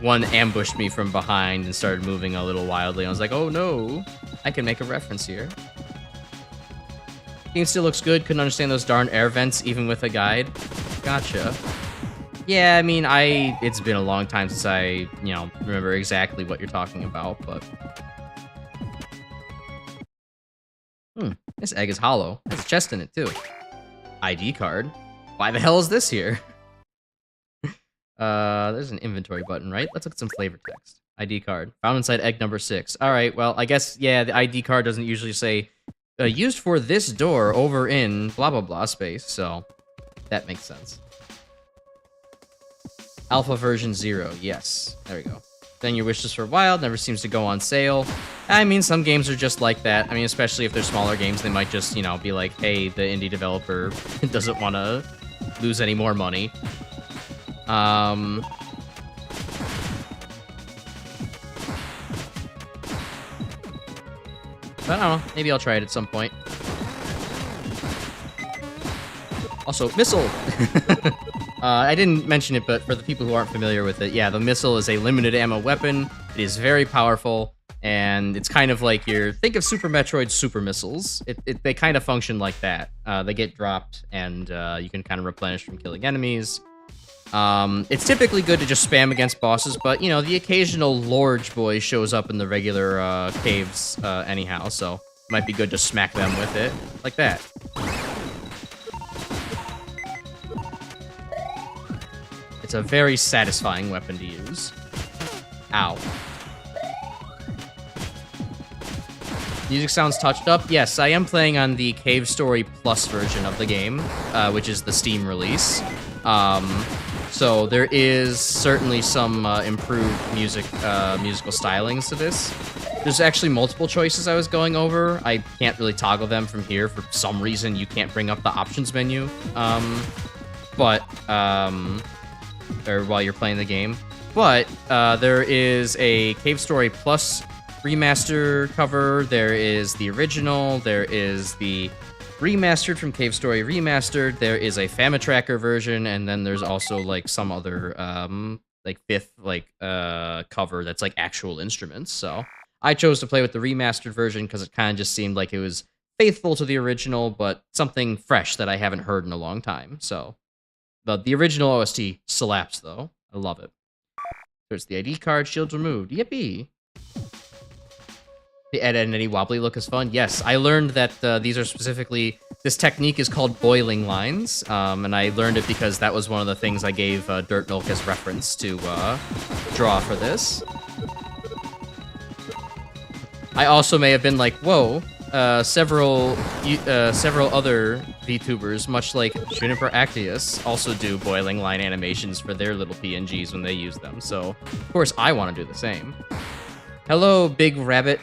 one ambushed me from behind and started moving a little wildly. I was like, oh no, I can make a reference here. Game still looks good. Couldn't understand those darn air vents even with a guide. Gotcha. Yeah, I mean, it's been a long time since I, you know, remember exactly what you're talking about, but... this egg is hollow. There's a chest in it, too. ID card? Why the hell is this here? There's an inventory button, right? Let's look at some flavor text. ID card. Found inside egg number 6. Alright, well, I guess, yeah, the ID card doesn't usually say, used for this door over in blah blah blah space, so that makes sense. Alpha version 0, yes. There we go. Then your wishes for wild never seems to go on sale. I mean, some games are just like that. I mean, especially if they're smaller games, they might just, you know, be like, hey, the indie developer doesn't want to lose any more money. But I don't know. Maybe I'll try it at some point. Also, missile! I didn't mention it, but for the people who aren't familiar with it, yeah, the missile is a limited ammo weapon. It is very powerful, and it's kind of like think of Super Metroid's super missiles. They kind of function like that. They get dropped, and you can kind of replenish from killing enemies. It's typically good to just spam against bosses, but, you know, the occasional Lorge boy shows up in the regular caves anyhow, so it might be good to smack them with it, like that. It's a very satisfying weapon to use. Ow. Music sounds touched up. Yes, I am playing on the Cave Story Plus version of the game, which is the Steam release. So there is certainly some improved musical stylings to this. There's actually multiple choices I was going over. I can't really toggle them from here. For some reason, you can't bring up the options menu. Or while you're playing the game. But there is a Cave Story Plus remaster cover, there is the original, there is the remastered from Cave Story Remastered, there is a Famitracker version, and then there's also like some other like fifth like cover that's like actual instruments. So I chose to play with the remastered version because it kind of just seemed like it was faithful to the original, but something fresh that I haven't heard in a long time. So the original OST slaps though. I love it. There's the ID card, shields removed. Yippee! The Ed, Edd n Eddy wobbly look is fun. Yes, I learned that these are specifically... This technique is called boiling lines, and I learned it because that was one of the things I gave Dirt Milk as reference to draw for this. I also may have been like, whoa, several other VTubers, much like Juniper Actius, also do boiling line animations for their little PNGs when they use them, so of course I want to do the same. Hello, Big Rabbit.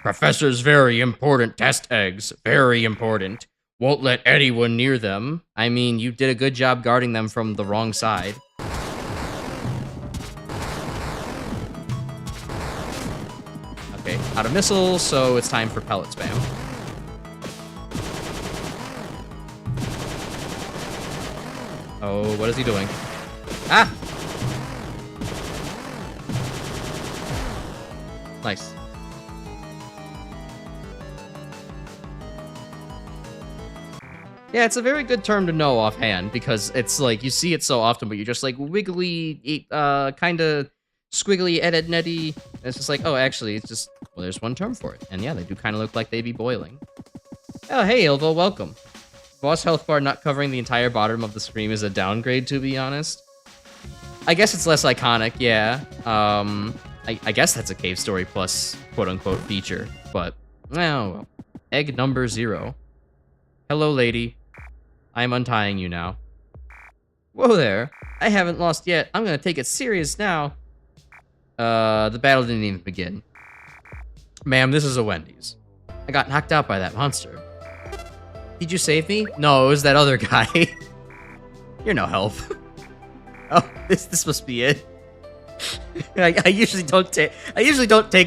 Professor's very important test eggs. Very important. Won't let anyone near them. I mean, you did a good job guarding them from the wrong side. Okay, out of missiles, so it's time for pellet spam. Oh, what is he doing? Ah! Nice. Yeah, it's a very good term to know offhand, because it's like, you see it so often, but you're just like, wiggly, kind of squiggly, Ed, Edd n Eddy. And it's just like, oh, actually, it's just, well, there's one term for it. And yeah, they do kind of look like they'd be boiling. Oh, hey, Ilvo, welcome. Boss health bar not covering the entire bottom of the screen is a downgrade, to be honest. I guess it's less iconic, yeah. I guess that's a Cave Story Plus quote-unquote feature, but, oh, well. Egg number 0. Hello, lady. I'm untying you now. Whoa there. I haven't lost yet. I'm gonna take it serious now. The battle didn't even begin. Ma'am, this is a Wendy's. I got knocked out by that monster. Did you save me? No, it was that other guy. You're no help. Oh, this must be it. I usually don't take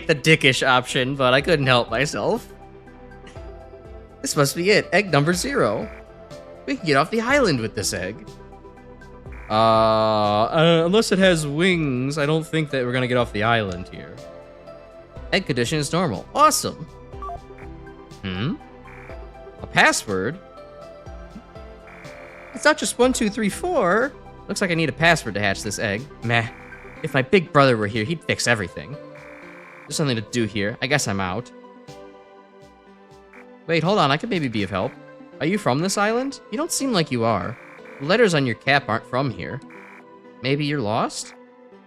the dickish option, but I couldn't help myself. This must be it. Egg number 0. We can get off the island with this egg. Unless it has wings, I don't think that we're gonna get off the island here. Egg condition is normal. Awesome. A password? It's not just 1, 2, 3, 4. Looks like I need a password to hatch this egg. Meh. If my big brother were here, he'd fix everything. There's something to do here. I guess I'm out. Wait, hold on. I could maybe be of help. Are you from this island? You don't seem like you are. The letters on your cap aren't from here. Maybe you're lost?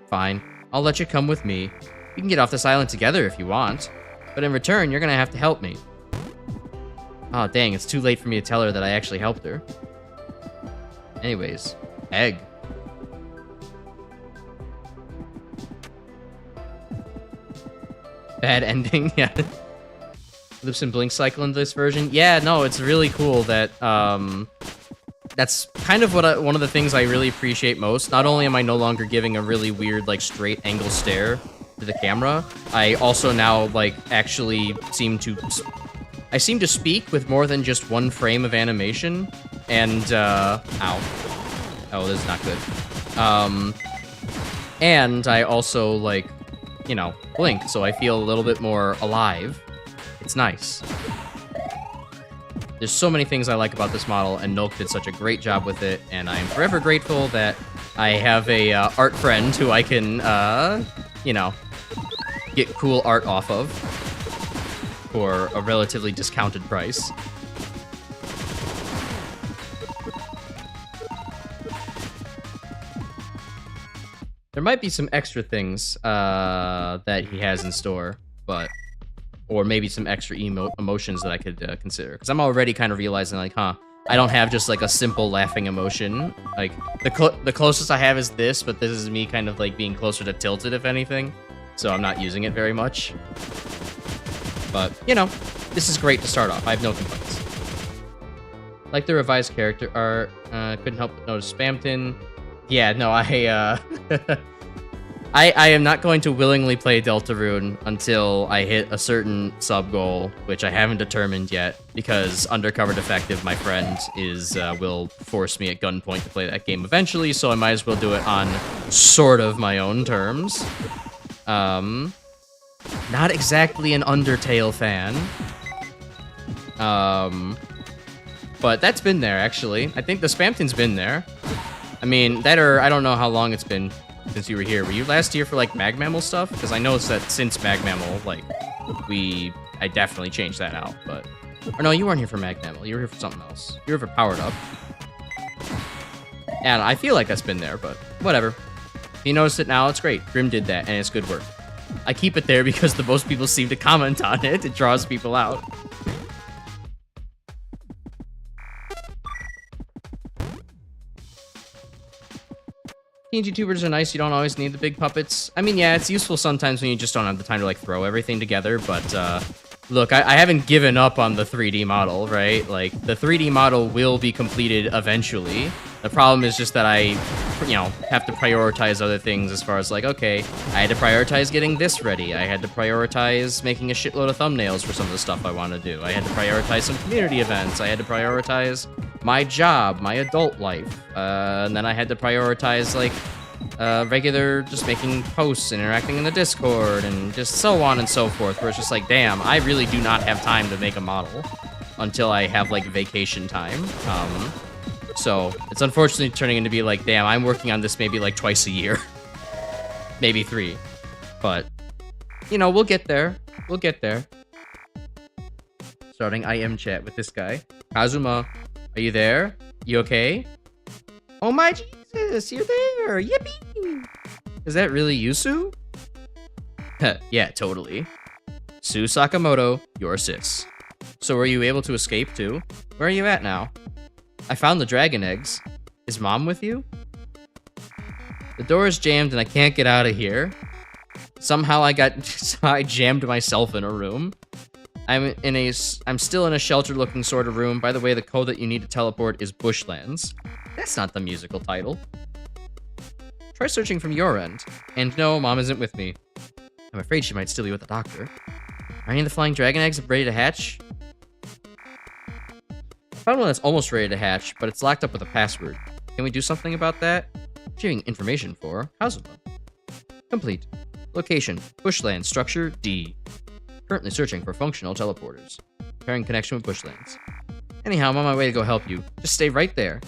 Fine. I'll let you come with me. We can get off this island together if you want. But in return, you're gonna have to help me. Oh, dang. It's too late for me to tell her that I actually helped her. Anyways. Egg. Bad ending, yeah. Loops and blink cycle in this version. Yeah, no, it's really cool that, that's kind of what one of the things I really appreciate most. Not only am I no longer giving a really weird, like, straight angle stare to the camera, I also now, like, actually seem to speak with more than just one frame of animation, and, ow. Oh, this is not good. And I also, like, you know, blink, so I feel a little bit more alive. It's nice. There's so many things I like about this model, and Nulk did such a great job with it, and I am forever grateful that I have a art friend who I can, you know, get cool art off of for a relatively discounted price. There might be some extra things that he has in store, but... Or maybe some extra emotions that I could consider. Because I'm already kind of realizing, like, I don't have just, like, a simple laughing emotion. Like, the closest I have is this, but this is me kind of, like, being closer to tilted, if anything. So I'm not using it very much. But, you know, this is great to start off. I have no complaints. Like the revised character art. Couldn't help but notice Spamton. Yeah, no, I am not going to willingly play Deltarune until I hit a certain sub goal, which I haven't determined yet, because Undercover Defective, my friend, will force me at gunpoint to play that game eventually, so I might as well do it on sort of my own terms. Not exactly an Undertale fan. But that's been there, actually. I think the Spamton's been there. I mean, I don't know how long it's been since you were here. Were you last year for, like, Mag Mammal stuff? Because I noticed that since Mag Mammal, like, I definitely changed that out, but... Or no, you weren't here for Mag Mammal. You were here for something else. You were here for Powered Up. And I feel like that's been there, but whatever. If you noticed it now, it's great. Grim did that, and it's good work. I keep it there because the most people seem to comment on it. It draws people out. PNGTubers are nice, you don't always need the big puppets. I mean, yeah, it's useful sometimes when you just don't have the time to, like, throw everything together, but, look, I haven't given up on the 3D model, right? Like, the 3D model will be completed eventually. The problem is just that I, have to prioritize other things as far as, like, okay, I had to prioritize getting this ready. I had to prioritize making a shitload of thumbnails for some of the stuff I want to do. I had to prioritize some community events. I had to prioritize my job, my adult life. And then I had to prioritize, like, regular, just making posts, interacting in the Discord, and just so on and so forth, where it's just like, damn, I really do not have time to make a model until I have, like, vacation time. So it's unfortunately turning into be like, damn, I'm working on this maybe, like, twice a year. Maybe 3. But, we'll get there. We'll get there. Starting IM chat with this guy. Kazuma, are you there? You okay? Oh my Jesus, you're there! Yippee! Is that really you, Sue? Yeah, totally. Sue Sakamoto, your sis. So were you able to escape too? Where are you at now? I found the dragon eggs. Is Mom with you? The door is jammed and I can't get out of here. Somehow I jammed myself in a room. I'm still in a sheltered-looking sort of room. By the way, the code that you need to teleport is Bushlands. That's not the musical title. Try searching from your end. And no, Mom isn't with me. I'm afraid she might still be with the doctor. Are any of the flying dragon eggs ready to hatch? I found one that's almost ready to hatch, but it's locked up with a password. Can we do something about that? Retrieving information for Kazuma. Complete. Location, Bushlands, structure D. Currently searching for functional teleporters. Preparing connection with Bushlands. Anyhow, I'm on my way to go help you. Just stay right there.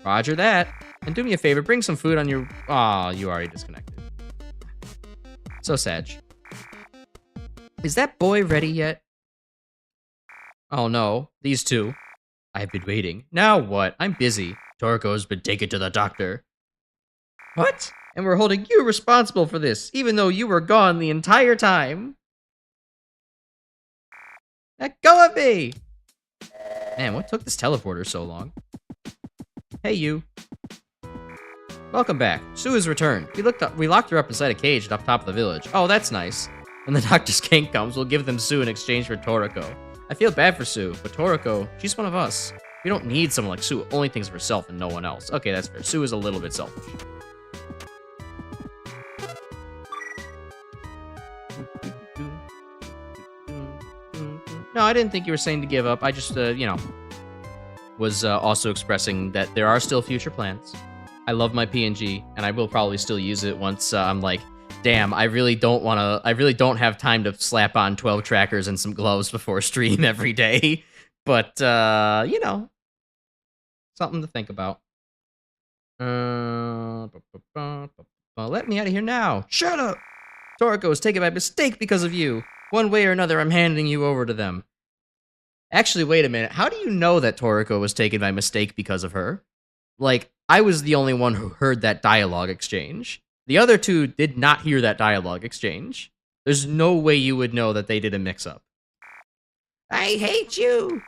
Roger that. And do me a favor, bring some food on your... Aw, you already disconnected. So sad. Is that boy ready yet? Oh no, these two. I've been waiting. Now what? I'm busy. Toriko's been taken to the doctor. What? And we're holding you responsible for this, even though you were gone the entire time. Let go of me! Man, what took this teleporter so long? Hey, you. Welcome back. Sue has returned. We locked her up inside a cage up top of the village. Oh, that's nice. When the doctor's king comes, we'll give them Sue in exchange for Toriko. I feel bad for Sue, but Toriko, she's one of us. We don't need someone like Sue who only thinks of herself and no one else. Okay, that's fair. Sue is a little bit selfish. No, I didn't think you were saying to give up. I just, was also expressing that there are still future plans. I love my PNG, and I will probably still use it once I'm like, damn, I really don't have time to slap on 12 trackers and some gloves before stream every day. But, something to think about. Let me out of here now. Shut up! Toriko was taken by mistake because of you. One way or another, I'm handing you over to them. Actually, wait a minute. How do you know that Toriko was taken by mistake because of her? Like, I was the only one who heard that dialogue exchange. The other two did not hear that dialogue exchange. There's no way you would know that they did a mix-up. I hate you!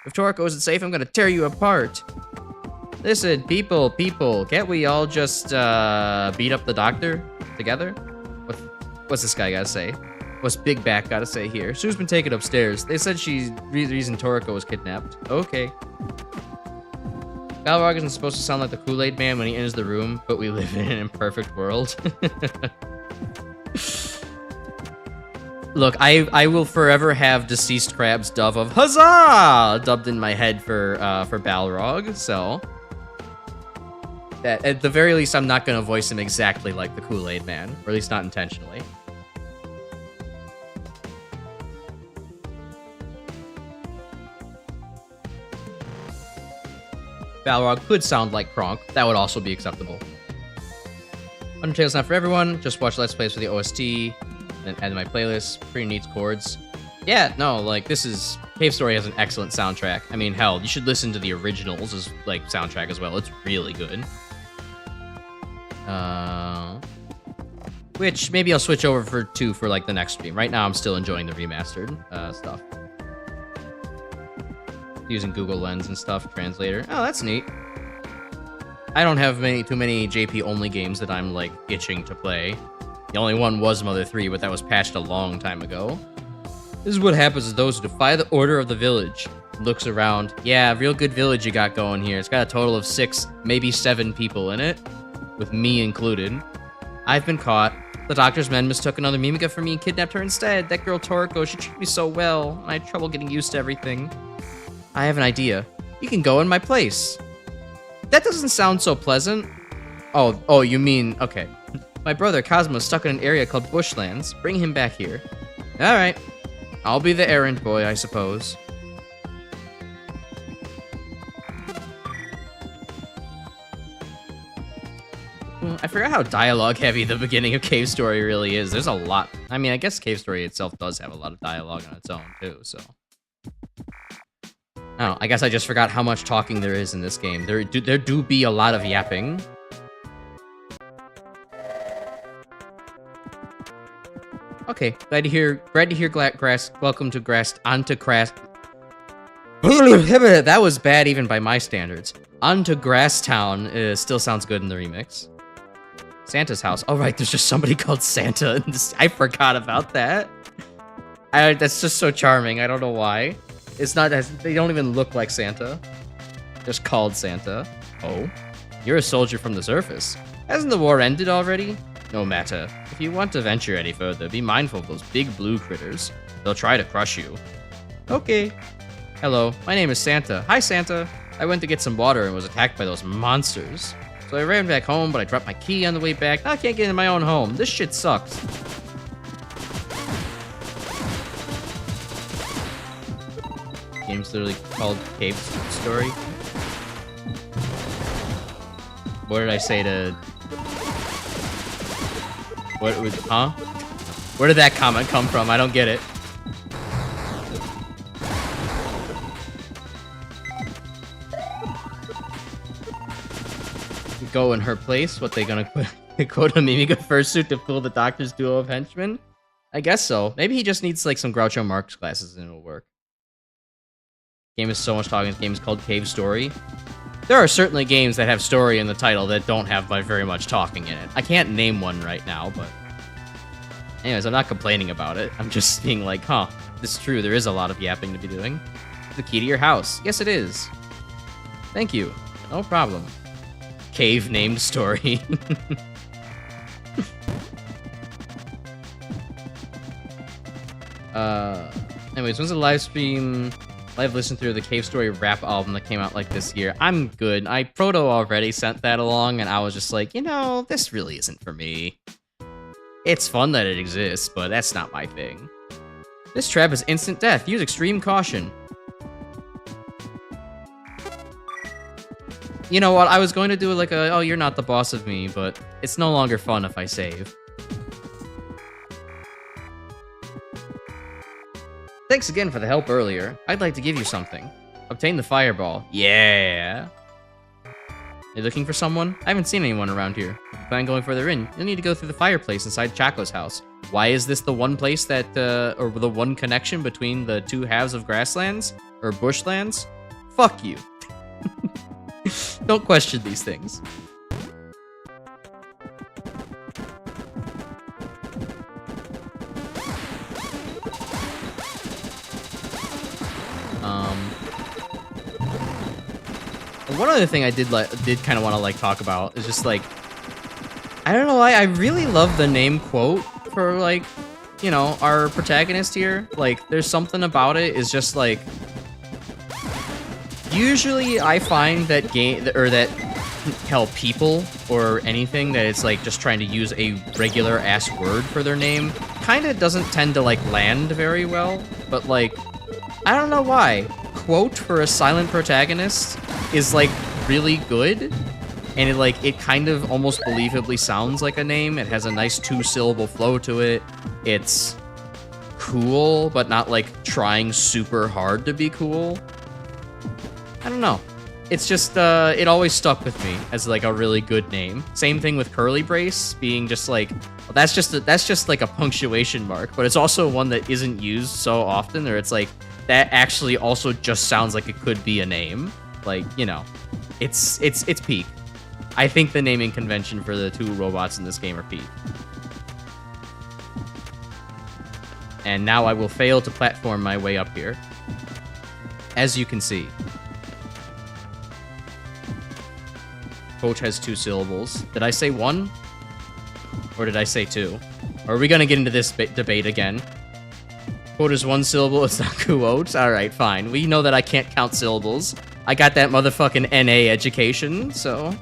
If Toriko isn't safe, I'm gonna tear you apart. Listen, people, can't we all just, beat up the doctor together? What's this guy gotta say? What's Big Back gotta say here? Sue's been taken upstairs. They said she's the reason Toriko was kidnapped. Okay. Balrog isn't supposed to sound like the Kool-Aid Man when he enters the room, but we live in an imperfect world. Look, I will forever have DeceasedCrab's dove of huzzah dubbed in my head for Balrog, so that at the very least I'm not gonna voice him exactly like the Kool-Aid Man, or at least not intentionally. Balrog could sound like Kronk. That would also be acceptable. Undertale's not for everyone. Just watch Let's Plays for the OST. And add to my playlist. Pretty neat chords. Yeah, no, like, this is... Cave Story has an excellent soundtrack. I mean, hell, you should listen to the originals as, like, soundtrack as well. It's really good. Which, maybe I'll switch over to for, like, the next stream. Right now, I'm still enjoying the remastered stuff. Using Google Lens and stuff, translator. Oh, that's neat. I don't have too many JP-only games that I'm, like, itching to play. The only one was Mother 3, but that was patched a long time ago. This is what happens to those who defy the order of the village. Looks around. Yeah, real good village you got going here. It's got a total of 6, maybe 7 people in it, with me included. I've been caught. The doctor's men mistook another Mimica for me and kidnapped her instead. That girl Toriko, she treated me so well. I had trouble getting used to everything. I have an idea. You can go in my place. That doesn't sound so pleasant. Oh, you mean... Okay. My brother, Cosmo, is stuck in an area called Bushlands. Bring him back here. Alright. I'll be the errand boy, I suppose. I forgot how dialogue-heavy the beginning of Cave Story really is. There's a lot. I mean, I guess Cave Story itself does have a lot of dialogue on its own, too, so... Oh, I guess I just forgot how much talking there is in this game. There do be a lot of yapping. Okay, glad to hear Grass. Welcome to Grass. Onto Grass. That was bad even by my standards. Onto Grasstown still sounds good in the remix. Santa's house. Oh right, there's just somebody called Santa in this. I forgot about that. That's just so charming. I don't know why. It's not. They don't even look like Santa. Just called Santa. Oh, you're a soldier from the surface. Hasn't the war ended already? No matter. If you want to venture any further, be mindful of those big blue critters. They'll try to crush you. Okay. Hello, my name is Santa. Hi, Santa. I went to get some water and was attacked by those monsters. So I ran back home, but I dropped my key on the way back. Now I can't get into my own home. This shit sucks. Game's literally called Cave Story. What did I say to... What would... Huh? Where did that comment come from? I don't get it. Go in her place? What, they gonna quote a Mimiga fursuit to fool the doctor's duo of henchmen? I guess so. Maybe he just needs like some Groucho Marx glasses and it'll work. Game is so much talking. This game is called Cave Story. There are certainly games that have story in the title that don't have very much talking in it. I can't name one right now, but... Anyways, I'm not complaining about it. I'm just being like, huh, this is true. There is a lot of yapping to be doing. The key to your house. Yes, it is. Thank you. No problem. Cave named story. Anyways, when's the live listen through the Cave Story rap album that came out like this year? I'm good. Proto already sent that along, and I was just like, you know, this really isn't for me. It's fun that it exists, but that's not my thing. This trap is instant death. Use extreme caution. You know what? I was going to do like a, oh, you're not the boss of me, but it's no longer fun if I save. Thanks again for the help earlier. I'd like to give you something. Obtain the fireball. Yeah. You looking for someone? I haven't seen anyone around here. If you plan going further in, you'll need to go through the fireplace inside Chaco's house. Why is this the one place that, or the one connection between the two halves of grasslands? Or bushlands? Fuck you. Don't question these things. one other thing I did kind of want to like talk about is just like, I don't know why, I really love the name quote for like, you know, our protagonist here. Like, there's something about it is just like, usually I find that hell, people or anything that it's like just trying to use a regular ass word for their name kind of doesn't tend to like land very well. But like, I don't know why. Quote for a silent protagonist is like really good, and it kind of almost believably sounds like a name. It has a nice 2-syllable flow to it. It's cool, but not like trying super hard to be cool. I don't know. It's just, it always stuck with me as like a really good name. Same thing with Curly Brace being just like, well, that's just like a punctuation mark, but it's also one that isn't used so often, or it's like, that actually also just sounds like it could be a name. Like, you know, it's peak. I think the naming convention for the 2 robots in this game are peak. And now I will fail to platform my way up here. As you can see. Coach has 2 syllables. Did I say 1? Or did I say 2? Or are we gonna get into this debate again? Quote is 1 syllable, it's not quote. Alright, fine. We know that I can't count syllables. I got that motherfucking NA education, so...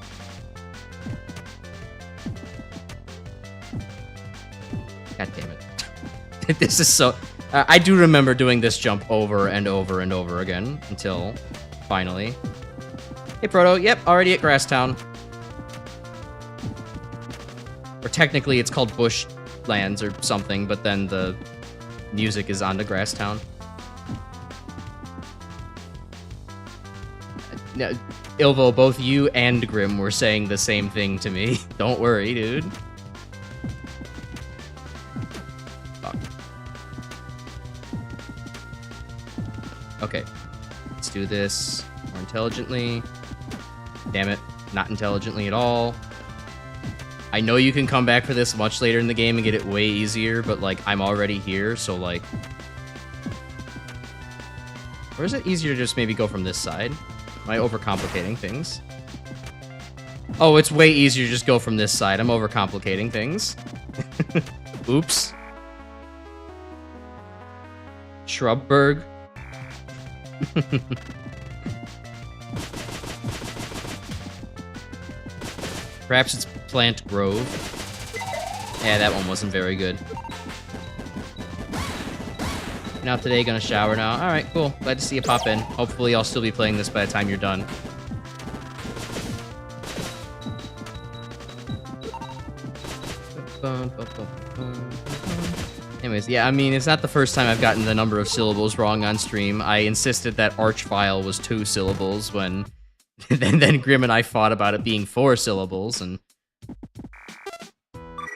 God damn it. This is so... I do remember doing this jump over and over and over again, until, finally. Hey, Proto. Yep, already at Grasstown. Or technically, it's called Bushlands or something, but then the music is on to Grasstown. Now, Ilvo, both you and Grim were saying the same thing to me. Don't worry, dude. Fuck. Okay. Let's do this more intelligently. Damn it. Not intelligently at all. I know you can come back for this much later in the game and get it way easier, but, like, I'm already here, so, like... Or is it easier to just maybe go from this side? Am I overcomplicating things? Oh, it's way easier to just go from this side. I'm overcomplicating things. Oops. Shrubberg. Perhaps it's Plant Grove. Yeah, that one wasn't very good. Now today, gonna shower now. Alright, cool. Glad to see you pop in. Hopefully I'll still be playing this by the time you're done. Anyways, yeah, I mean, it's not the first time I've gotten the number of syllables wrong on stream. I insisted that Archvile was 2 syllables when... then Grim and I fought about it being 4 syllables, and...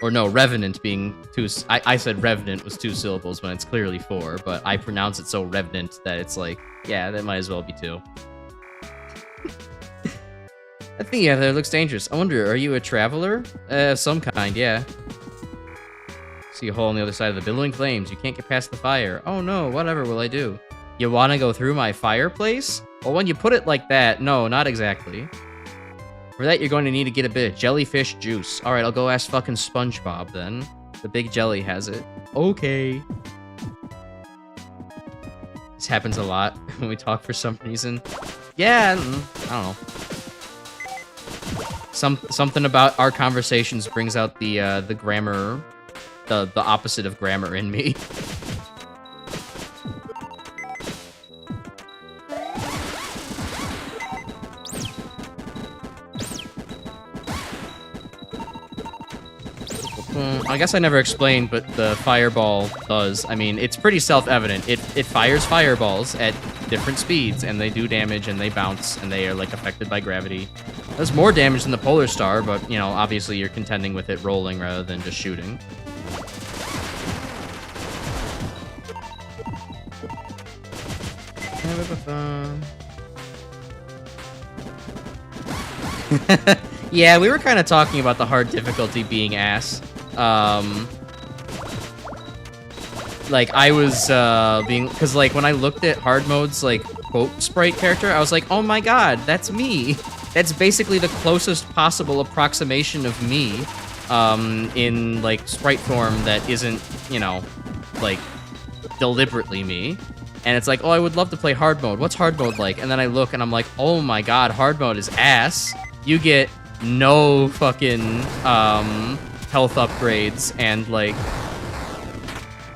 Or no, Revenant being 2... I said Revenant was 2 syllables when it's clearly 4, but I pronounce it so Revenant that it's like, yeah, that might as well be 2. That thing yeah, there looks dangerous. I wonder, are you a traveler? Some kind, yeah. See a hole on the other side of the billowing flames. You can't get past the fire. Oh no, whatever will I do? You wanna go through my fireplace? Well, when you put it like that, no, not exactly. For that, you're going to need to get a bit of jellyfish juice. Alright, I'll go ask fucking SpongeBob then. The big jelly has it. Okay. This happens a lot when we talk for some reason. Yeah, I don't know. Something about our conversations brings out the grammar, the opposite of grammar in me. I guess I never explained, but the fireball does. I mean, it's pretty self-evident. It fires fireballs at different speeds, and they do damage, and they bounce, and they are, like, affected by gravity. It does more damage than the Polar Star, but, you know, obviously you're contending with it rolling rather than just shooting. Yeah, we were kind of talking about the hard difficulty being ass. Like, I was, because, like, when I looked at hard mode's, like, quote sprite character, I was like, oh my god, that's me. That's basically the closest possible approximation of me, in, like, sprite form that isn't, you know, like, deliberately me. And it's like, oh, I would love to play hard mode. What's hard mode like? And then I look and I'm like, oh my god, hard mode is ass. You get no fucking, health upgrades, and, like,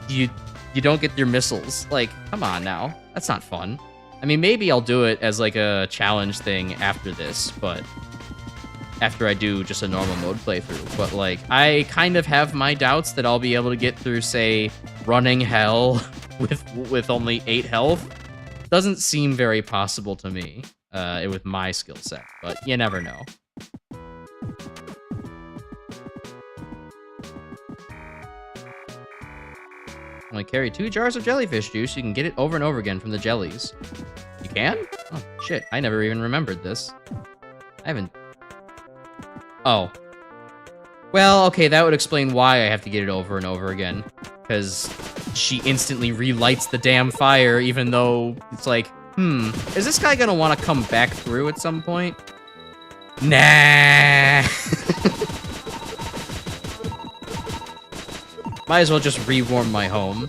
you don't get your missiles. Like, come on now. That's not fun. I mean, maybe I'll do it as, like, a challenge thing after this, but after I do just a normal mode playthrough. But, like, I kind of have my doubts that I'll be able to get through, say, running hell with only 8 health. Doesn't seem very possible to me with my skill set, but you never know. Only carry 2 jars of jellyfish juice. You can get it over and over again from the jellies. You can? Oh, shit. I never even remembered this. I haven't... Oh. Well, okay, that would explain why I have to get it over and over again. Because she instantly relights the damn fire, even though it's like, is this guy gonna want to come back through at some point? Nah! Might as well just rewarm my home.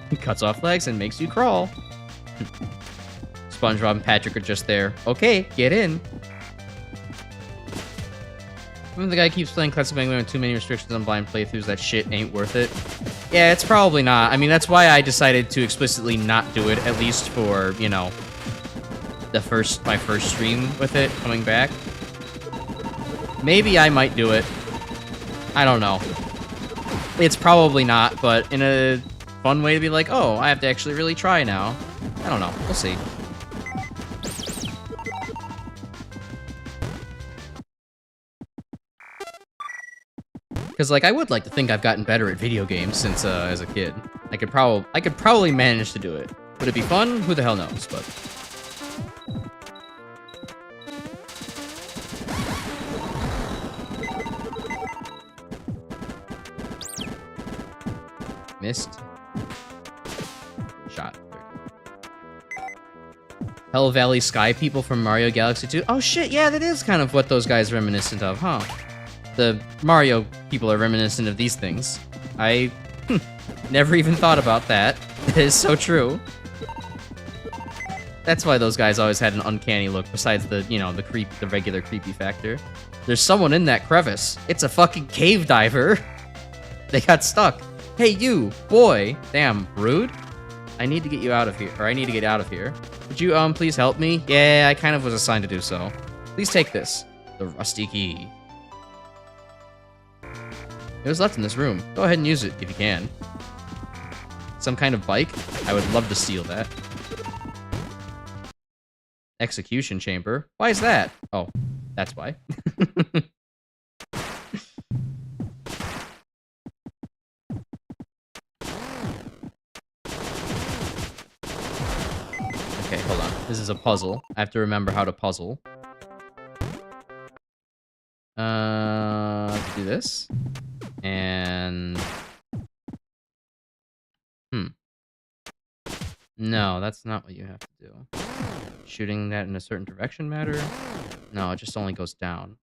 He cuts off legs and makes you crawl. SpongeBob and Patrick are just there. Okay, get in. When the guy keeps playing Classic Penguin with too many restrictions on blind playthroughs, that shit ain't worth it. Yeah, it's probably not. I mean, that's why I decided to explicitly not do it, at least for, you know, my first stream with it coming back. Maybe I might do it. I don't know. It's probably not, but in a fun way to be like, oh, I have to actually really try now. I don't know. We'll see. Because, like, I would like to think I've gotten better at video games since as a kid. I could probably manage to do it. Would it be fun? Who the hell knows? But missed. Shot. Hell Valley Sky people from Mario Galaxy 2. Oh shit, yeah, that is kind of what those guys are reminiscent of, huh? The Mario people are reminiscent of these things. I never even thought about that. That is so true. That's why those guys always had an uncanny look, besides the, you know, the regular creepy factor. There's someone in that crevice. It's a fucking cave diver. They got stuck. Hey, you, boy. Damn, rude. I need to get you out of here, or I need to get out of here. Would you, please help me? Yeah, I kind of was assigned to do so. Please take this. The rusty key. There's left in this room. Go ahead and use it, if you can. Some kind of bike? I would love to steal that. Execution chamber? Why is that? Oh, that's why. Okay, hold on. This is a puzzle. I have to remember how to puzzle. Do this. And... No, that's not what you have to do. Shooting that in a certain direction matter? No, it just only goes down.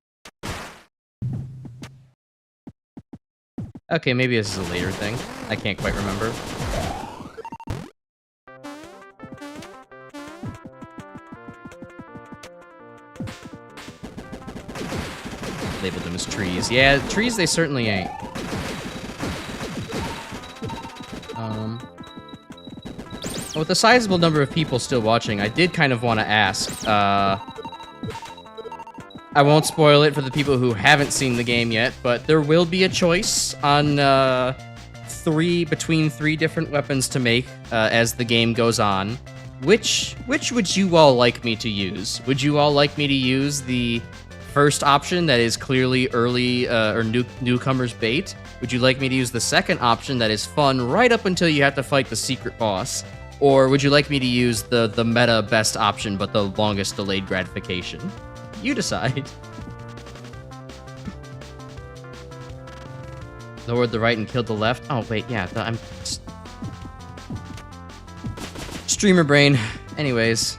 Okay, maybe this is a later thing. I can't quite remember. Labeled them as trees. Yeah, trees they certainly ain't. With a sizable number of people still watching, I did kind of want to ask. I won't spoil it for the people who haven't seen the game yet, but there will be a choice on between three different weapons to make as the game goes on. Which would you all like me to use? Would you all like me to use the first option that is clearly early or newcomer's bait? Would you like me to use the second option that is fun right up until you have to fight the secret boss? Or would you like me to use the meta best option but the longest delayed gratification? You decide. Lowered the right and killed the left? Oh, wait, yeah, Streamer brain. Anyways.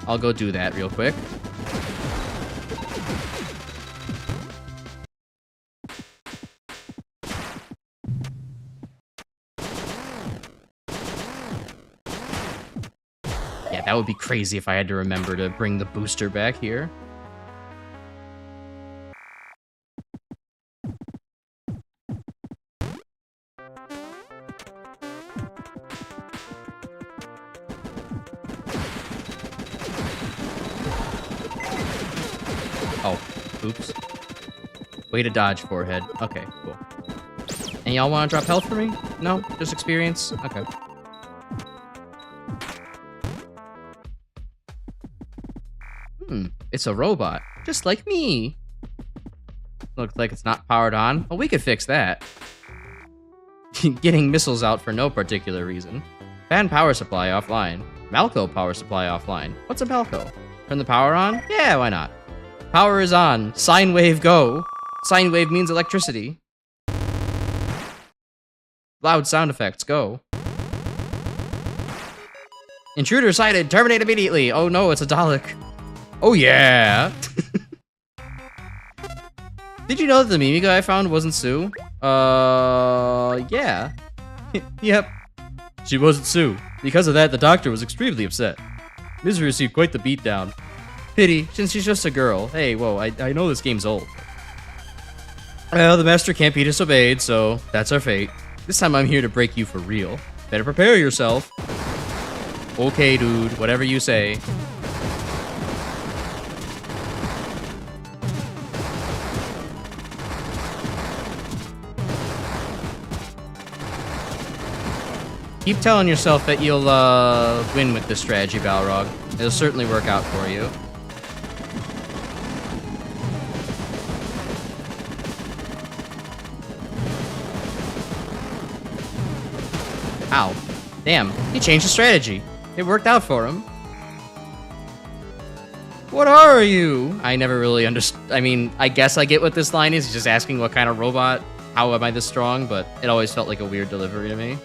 I'll go do that real quick. Yeah, that would be crazy if I had to remember to bring the booster back here. Oh, oops. Way to dodge, forehead. Okay, cool. And y'all want to drop health for me? No? Just experience? Okay. It's a robot. Just like me. Looks like it's not powered on. Well, we could fix that. Getting missiles out for no particular reason. Fan power supply offline. Malco power supply offline. What's a Malco? Turn the power on? Yeah, why not? Power is on. Sine wave go. Sine wave means electricity. Loud sound effects go. Intruder sighted. Terminate immediately. Oh no, it's a Dalek. Oh yeah. Did you know that the Mimi guy I found wasn't Sue? Yeah. Yep. She wasn't Sue. Because of that, the doctor was extremely upset. Misery received quite the beatdown. Pity, since she's just a girl. Hey, whoa, I know this game's old. Well, the master can't be disobeyed, so that's our fate. This time I'm here to break you for real. Better prepare yourself. Okay, dude, whatever you say. Keep telling yourself that you'll win with this strategy, Balrog. It'll certainly work out for you. Ow. Damn, he changed the strategy. It worked out for him. What are you? I never really understood. I mean, I guess I get what this line is. He's just asking what kind of robot. How am I this strong? But it always felt like a weird delivery to me.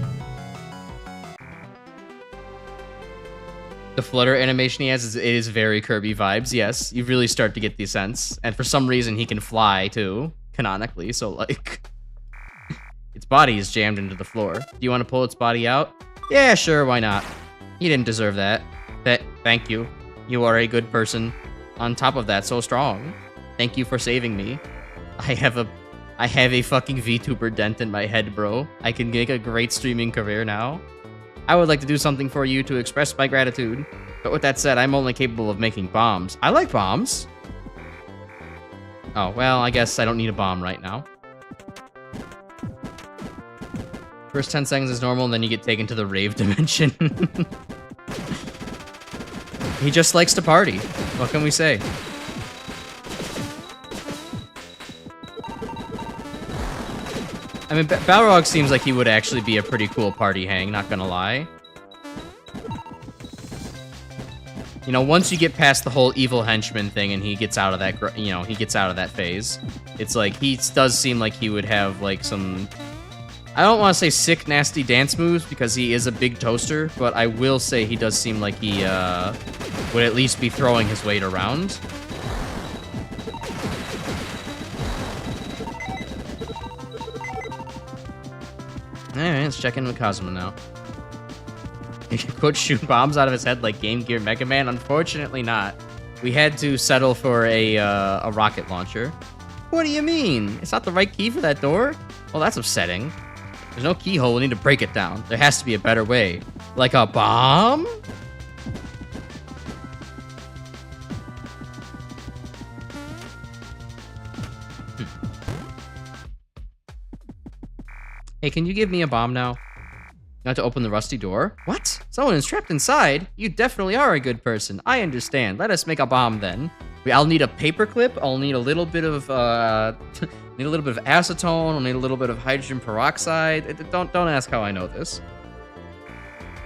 The flutter animation he has, it is very Kirby vibes, yes. You really start to get the sense. And for some reason, he can fly, too, canonically. So, like, its body is jammed into the floor. Do you want to pull its body out? Yeah, sure, why not? He didn't deserve that. Thank you. You are a good person. On top of that, so strong. Thank you for saving me. I have a fucking VTuber dent in my head, bro. I can make a great streaming career now. I would like to do something for you to express my gratitude. But with that said, I'm only capable of making bombs. I like bombs. Oh, well, I guess I don't need a bomb right now. First 10 seconds is normal, and then you get taken to the rave dimension. He just likes to party. What can we say? I mean, Balrog seems like he would actually be a pretty cool party hang, not gonna lie. You know, once you get past the whole evil henchman thing and he gets out of that, you know, he gets out of that phase, it's like, he does seem like he would have, like, some... I don't want to say sick, nasty dance moves because he is a big toaster, but I will say he does seem like he, would at least be throwing his weight around. Alright, let's check in with Cosmo now. You can quote shoot bombs out of his head like Game Gear Mega Man? Unfortunately not. We had to settle for a rocket launcher. What do you mean? It's not the right key for that door? Well, that's upsetting. There's no keyhole, we need to break it down. There has to be a better way. Like a bomb? Hey, can you give me a bomb now? Not to open the rusty door? What? Someone is trapped inside? You definitely are a good person. I understand. Let us make a bomb then. I'll need a paperclip. I'll need a little bit of need a little bit of acetone. I'll need a little bit of hydrogen peroxide. Don't ask how I know this.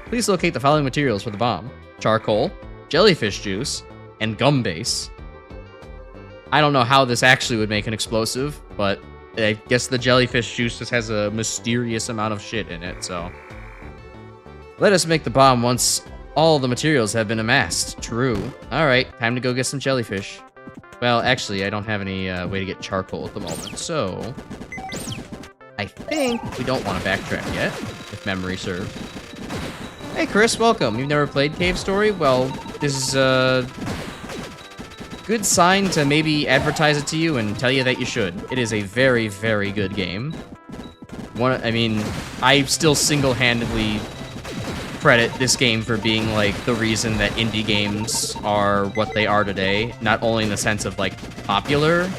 Please locate the following materials for the bomb: charcoal, jellyfish juice, and gum base. I don't know how this actually would make an explosive, but I guess the jellyfish juice just has a mysterious amount of shit in it, so Let us make the bomb once all the materials have been amassed. True. Alright, time to go get some jellyfish. Well, actually, I don't have any way to get charcoal at the moment, so... I think we don't want to backtrack yet, if memory serves. Hey, Chris, welcome. You've never played Cave Story? Well, this is a good sign to maybe advertise it to you and tell you that you should. It is a very, very good game. I mean, I still single-handedly credit this game for being, like, the reason that indie games are what they are today. Not only in the sense of, like, popular,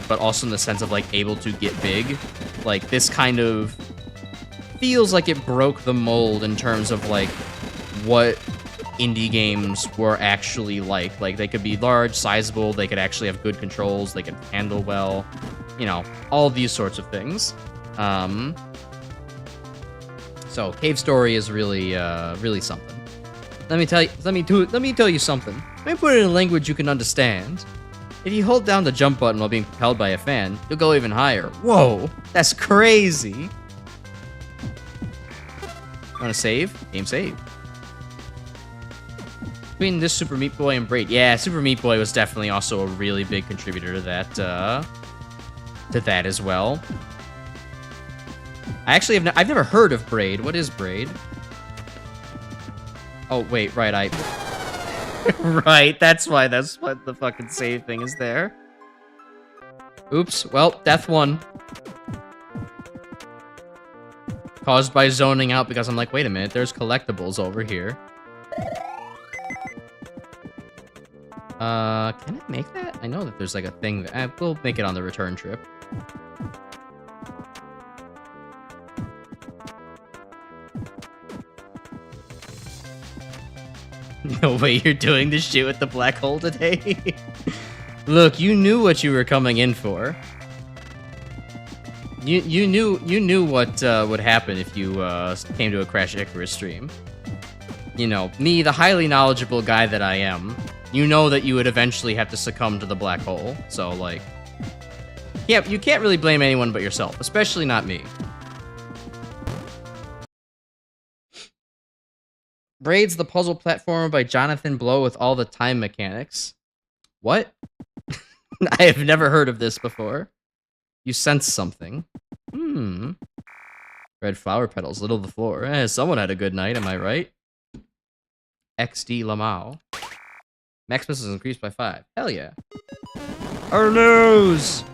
but also in the sense of, like, able to get big. Like, this kind of feels like it broke the mold in terms of, like, what indie games were actually like. Like, they could be large, sizable, they could actually have good controls, they could handle well, you know, all these sorts of things. So Cave Story is really, really something. Let me tell you something. Let me put it in a language you can understand. If you hold down the jump button while being propelled by a fan, you'll go even higher. Whoa, that's crazy. Want to save? Game save. Between this Super Meat Boy and Braid, yeah, Super Meat Boy was definitely also a really big contributor to that as well. I've never heard of Braid. What is Braid? Oh, wait, right, right, that's what the fucking save thing is there. Oops, well, death one. Caused by zoning out because I'm like, wait a minute, there's collectibles over here. Can I make that? I know that there's like a thing that... we'll make it on the return trip. No way you're doing this shit with the black hole today. Look, you knew what you were coming in for. You knew what would happen if you came to a Crash Icarus stream. You know, me, the highly knowledgeable guy that I am, you know that you would eventually have to succumb to the black hole. So, like, yeah, you can't really blame anyone but yourself, especially not me. Braid's the puzzle platformer by Jonathan Blow with all the time mechanics. What? I have never heard of this before. You sense something. Red flower petals, little the floor. Someone had a good night, am I right? XD Lamau. Maximus is increased by 5. Hell yeah. Our nose!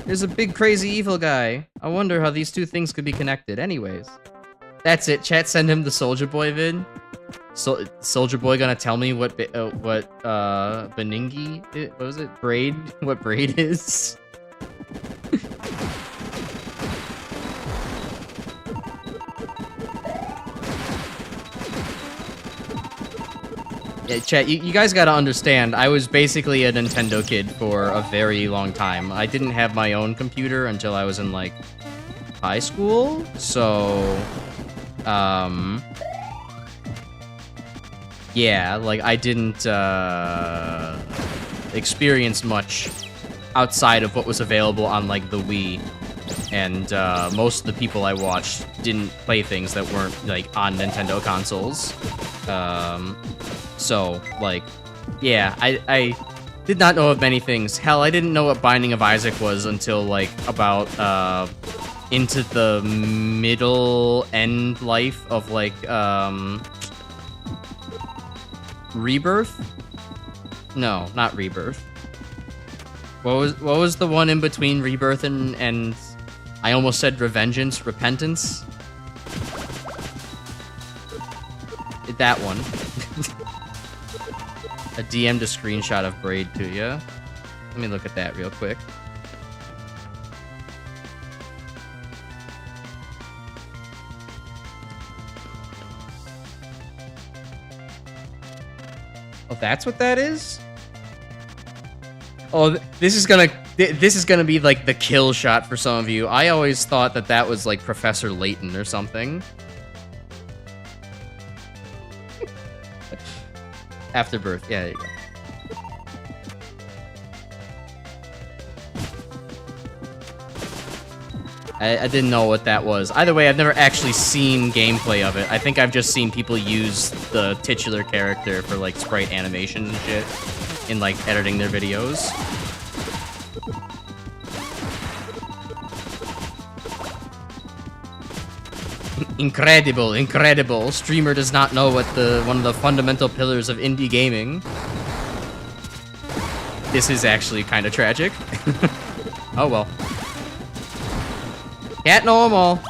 There's a big crazy evil guy. I wonder how these two things could be connected. Anyways. That's it, chat. Send him the Soldier Boy vid. Soldier Boy gonna tell me what Beningi, what was it? Braid? What Braid is? Yeah, chat, you guys gotta understand, I was basically a Nintendo kid for a very long time. I didn't have my own computer until I was in, like, high school, so... yeah, like, I didn't, experience much outside of what was available on, like, the Wii. And, most of the people I watched didn't play things that weren't, like, on Nintendo consoles. So, like, yeah, I did not know of many things. Hell, I didn't know what Binding of Isaac was until, like, about, into the middle end life of, like, Rebirth? No, not Rebirth. What was the one in between Rebirth and I almost said Revengeance? Repentance? That one. I DM'd a screenshot of Braid to you. Let me look at that real quick. Oh, that's what that is? Oh, this is gonna be like the kill shot for some of you. I always thought that that was like Professor Layton or something. Afterbirth, yeah, there you go. I didn't know what that was. Either way, I've never actually seen gameplay of it. I think I've just seen people use the titular character for, like, sprite animation and shit in, like, editing their videos. Incredible, incredible. Streamer does not know what one of the fundamental pillars of indie gaming. This is actually kind of tragic. Oh, well. Can't know them all.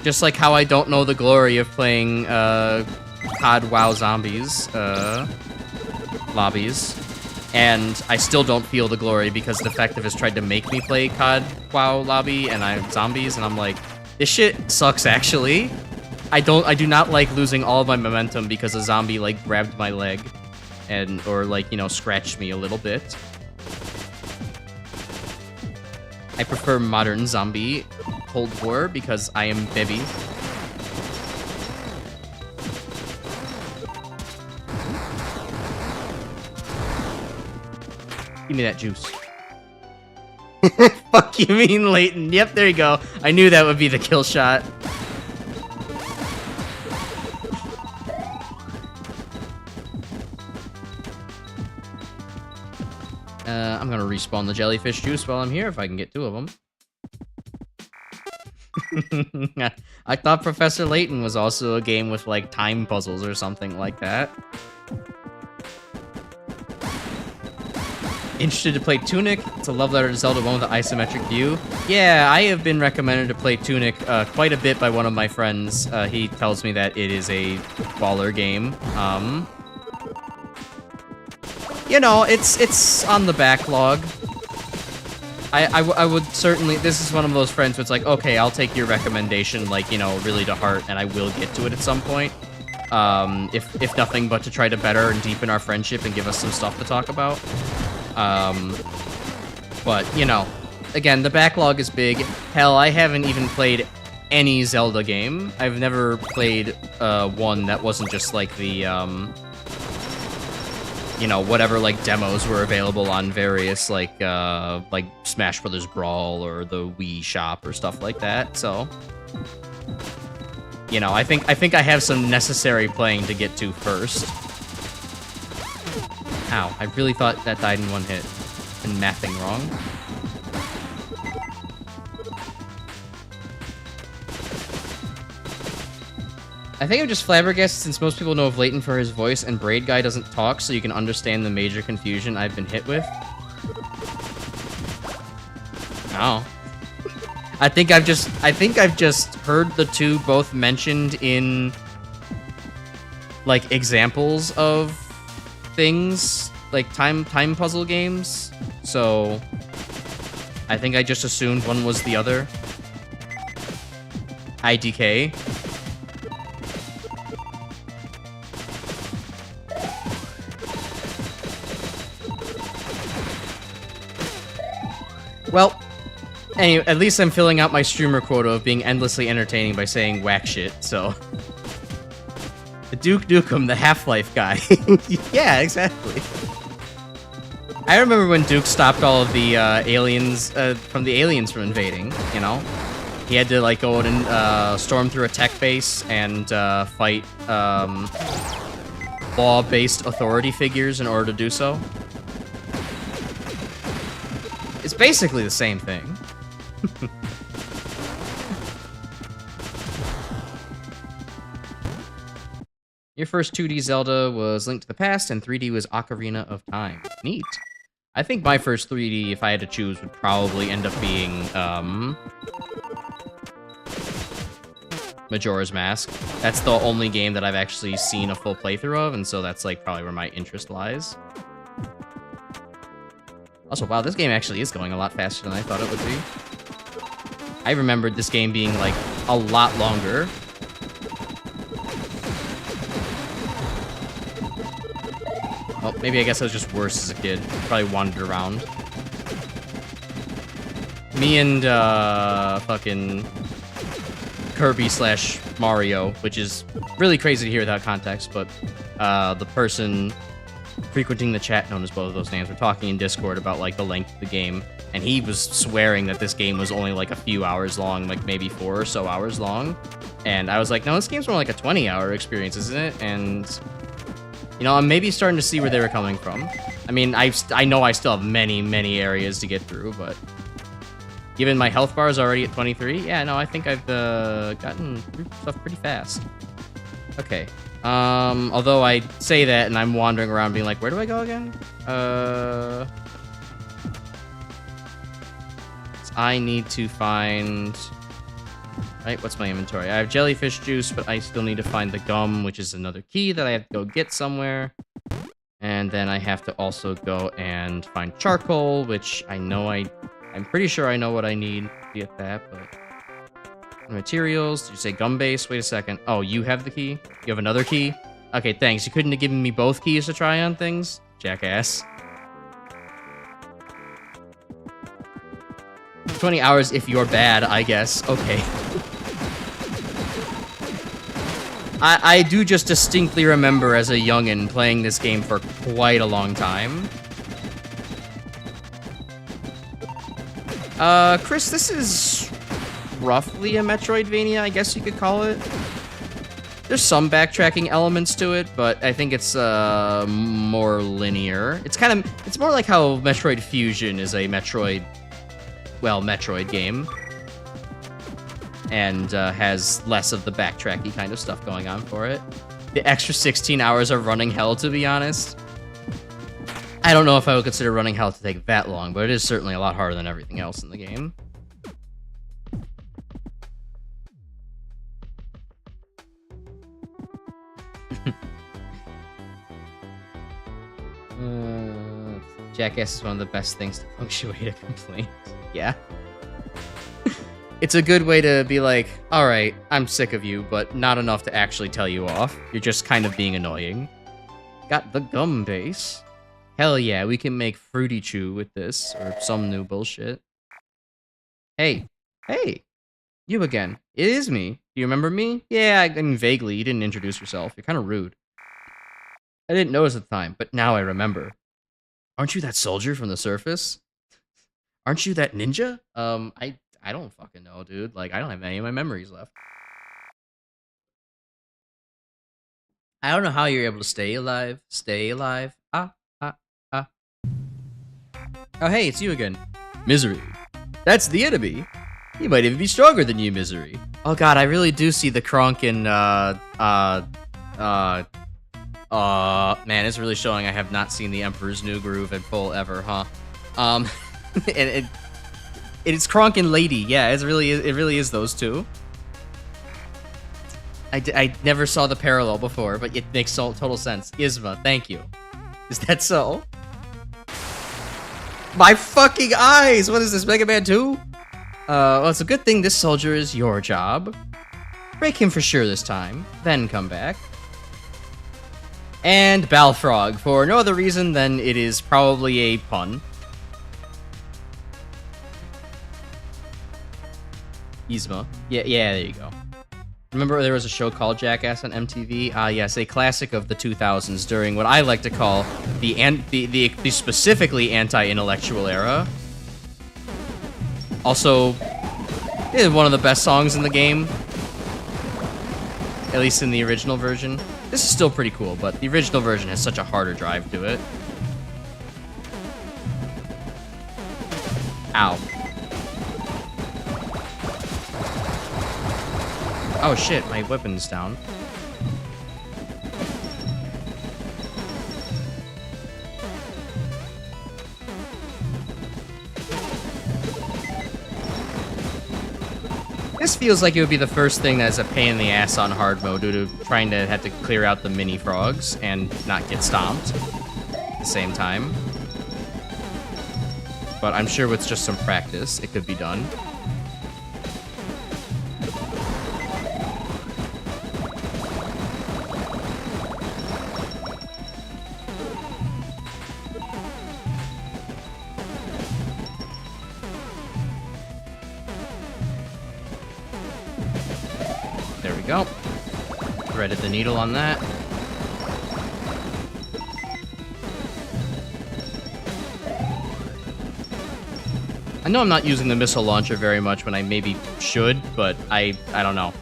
Just like how I don't know the glory of playing COD WoW Zombies lobbies. And I still don't feel the glory because Defective has tried to make me play COD WoW lobby and I have zombies and I'm like, this shit sucks actually. I do not like losing all of my momentum because a zombie like grabbed my leg or like, you know, scratched me a little bit. I prefer modern zombie Cold War because I am baby. Give me that juice. Fuck you mean, Leighton. Yep, there you go. I knew that would be the kill shot. I'm gonna respawn the jellyfish juice while I'm here if I can get 2 of them. I thought Professor Layton was also a game with like time puzzles or something like that. Interested to play Tunic? It's a love letter to Zelda 1 with an isometric view. Yeah, I have been recommended to play Tunic quite a bit by one of my friends. He tells me that it is a baller game. You know, it's on the backlog. I would certainly... This is one of those friends where it's like, okay, I'll take your recommendation, like, you know, really to heart, and I will get to it at some point. If nothing but to try to better and deepen our friendship and give us some stuff to talk about. But, you know, again, the backlog is big. Hell, I haven't even played any Zelda game. I've never played one that wasn't just like the... you know, whatever, like, demos were available on various, like Smash Brothers Brawl or the Wii Shop or stuff like that, so... You know, I think I have some necessary playing to get to first. Ow, I really thought that died in one hit. Been mathing wrong. I think I'm just flabbergasted since most people know of Layton for his voice and Braid Guy doesn't talk, so you can understand the major confusion I've been hit with. Oh. I think I've just heard the two both mentioned in like examples of things like time puzzle games. So I think I just assumed one was the other. IDK. Well, anyway, at least I'm filling out my streamer quota of being endlessly entertaining by saying whack shit, so... The Duke Nukem, the Half-Life guy. Yeah, exactly. I remember when Duke stopped all of the aliens from invading, you know? He had to, like, go out and storm through a tech base and fight law-based authority figures in order to do so. It's basically the same thing. Your first 2D Zelda was Link to the Past, and 3D was Ocarina of Time. Neat. I think my first 3D, if I had to choose, would probably end up being, Majora's Mask. That's the only game that I've actually seen a full playthrough of, and so that's, like, probably where my interest lies. Also, wow, this game actually is going a lot faster than I thought it would be. I remembered this game being, like, a lot longer. Well, maybe I guess I was just worse as a kid. Probably wandered around. Me and, fucking Kirby / Mario, which is really crazy to hear without context, but, the person frequenting the chat known as both of those names were talking in Discord about, like, the length of the game. and he was swearing that this game was only like a few hours long, like maybe 4 or so hours long. And I was like, no, this game's more like a 20-hour experience, isn't it? And, you know, I'm maybe starting to see where they were coming from. I mean, I know I still have many, many areas to get through, but given my health bar is already at 23, yeah, no, I think I've gotten through stuff pretty fast. Okay. Although I say that and I'm wandering around being like, where do I go again? I need to find... Right, what's my inventory? I have jellyfish juice, but I still need to find the gum, which is another key that I have to go get somewhere. And then I have to also go and find charcoal, which I know I'm pretty sure I know what I need to get that, but... Materials, did you say gum base? Wait a second. Oh, you have the key? You have another key? Okay, thanks. You couldn't have given me both keys to try on things? Jackass. 20 hours if you're bad, I guess. Okay. I do just distinctly remember as a youngin' playing this game for quite a long time. Chris, this is roughly a Metroidvania, I guess you could call it. There's some backtracking elements to it, but I think it's more linear. It's more like how Metroid Fusion is a Metroid game. And has less of the backtracky kind of stuff going on for it. The extra 16 hours of running hell, to be honest. I don't know if I would consider running hell to take that long, but it is certainly a lot harder than everything else in the game. Jackass is one of the best things to punctuate a complaint. Yeah. It's a good way to be like, alright, I'm sick of you, but not enough to actually tell you off. You're just kind of being annoying. Got the gum base. Hell yeah, we can make Fruity Chew with this, or some new bullshit. Hey, you again. It is me. Do you remember me? Yeah, I mean, vaguely. You didn't introduce yourself. You're kind of rude. I didn't notice at the time, but now I remember. Aren't you that soldier from the surface? Aren't you that ninja? I don't fucking know, dude. Like, I don't have any of my memories left. I don't know how you're able to stay alive. Stay alive. Ah. Oh, hey, it's you again. Misery. That's the enemy. He might even be stronger than you, Misery. Oh god, I really do see the Kronk in, man, it's really showing I have not seen the Emperor's New Groove in full ever, huh? It's Kronk and Lady. Yeah, it really is those two. I never saw the parallel before, but it makes total sense. Isma, thank you. Is that so? My fucking eyes! What is this, Mega Man 2? Well, it's a good thing this soldier is your job. Break him for sure this time, then come back. And Balfrog, for no other reason than it is probably a pun. Yzma. Yeah, there you go. Remember there was a show called Jackass on MTV? Yes, a classic of the 2000s during what I like to call the specifically anti-intellectual era. Also, it is one of the best songs in the game. At least in the original version. This is still pretty cool, but the original version has such a harder drive to it. Ow. Oh shit, my weapon's down. This feels like it would be the first thing that's a pain in the ass on hard mode due to trying to have to clear out the mini frogs and not get stomped at the same time. But I'm sure with just some practice, it could be done. There we go. Threaded the needle on that. I know I'm not using the missile launcher very much when I maybe should, but I don't know.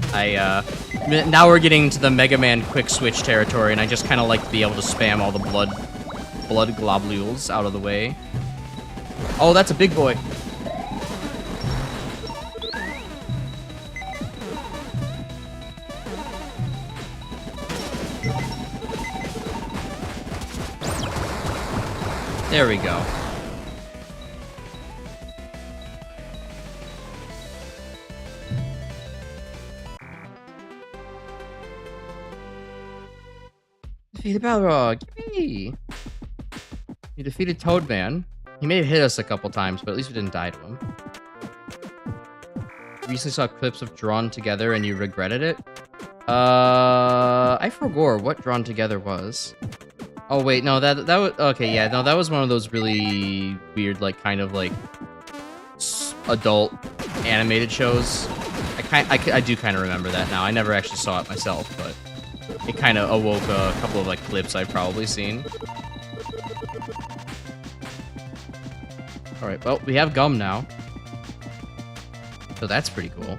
Now we're getting to the Mega Man quick switch territory, and I just kind of like to be able to spam all the blood globules out of the way. Oh, that's a big boy. There we go. Defeated Balrog. Yippee! You defeated Toadman. He may have hit us a couple times, but at least we didn't die to him. You recently saw clips of Drawn Together and you regretted it? I forgot what Drawn Together was. Oh wait, no, that was okay. Yeah, no, that was one of those really weird, like kind of like adult animated shows. I do kind of remember that now. I never actually saw it myself, but it kind of awoke a couple of like clips I've probably seen. All right, well, we have gum now, so that's pretty cool.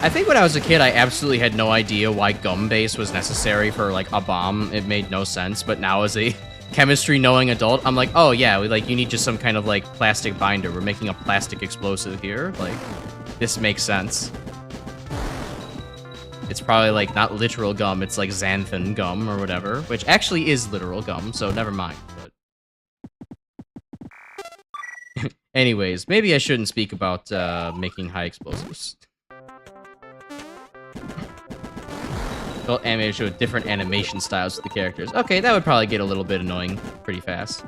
I think when I was a kid, I absolutely had no idea why gum base was necessary for like a bomb. It made no sense, but now as a chemistry knowing adult, I'm like, oh yeah, you need just some kind of like plastic binder. We're making a plastic explosive here. Like, this makes sense. It's probably like not literal gum, it's like xanthan gum or whatever, which actually is literal gum, so never mind. But anyways, maybe I shouldn't speak about making high explosives. Well, animated show different animation styles to the characters. Okay, that would probably get a little bit annoying pretty fast.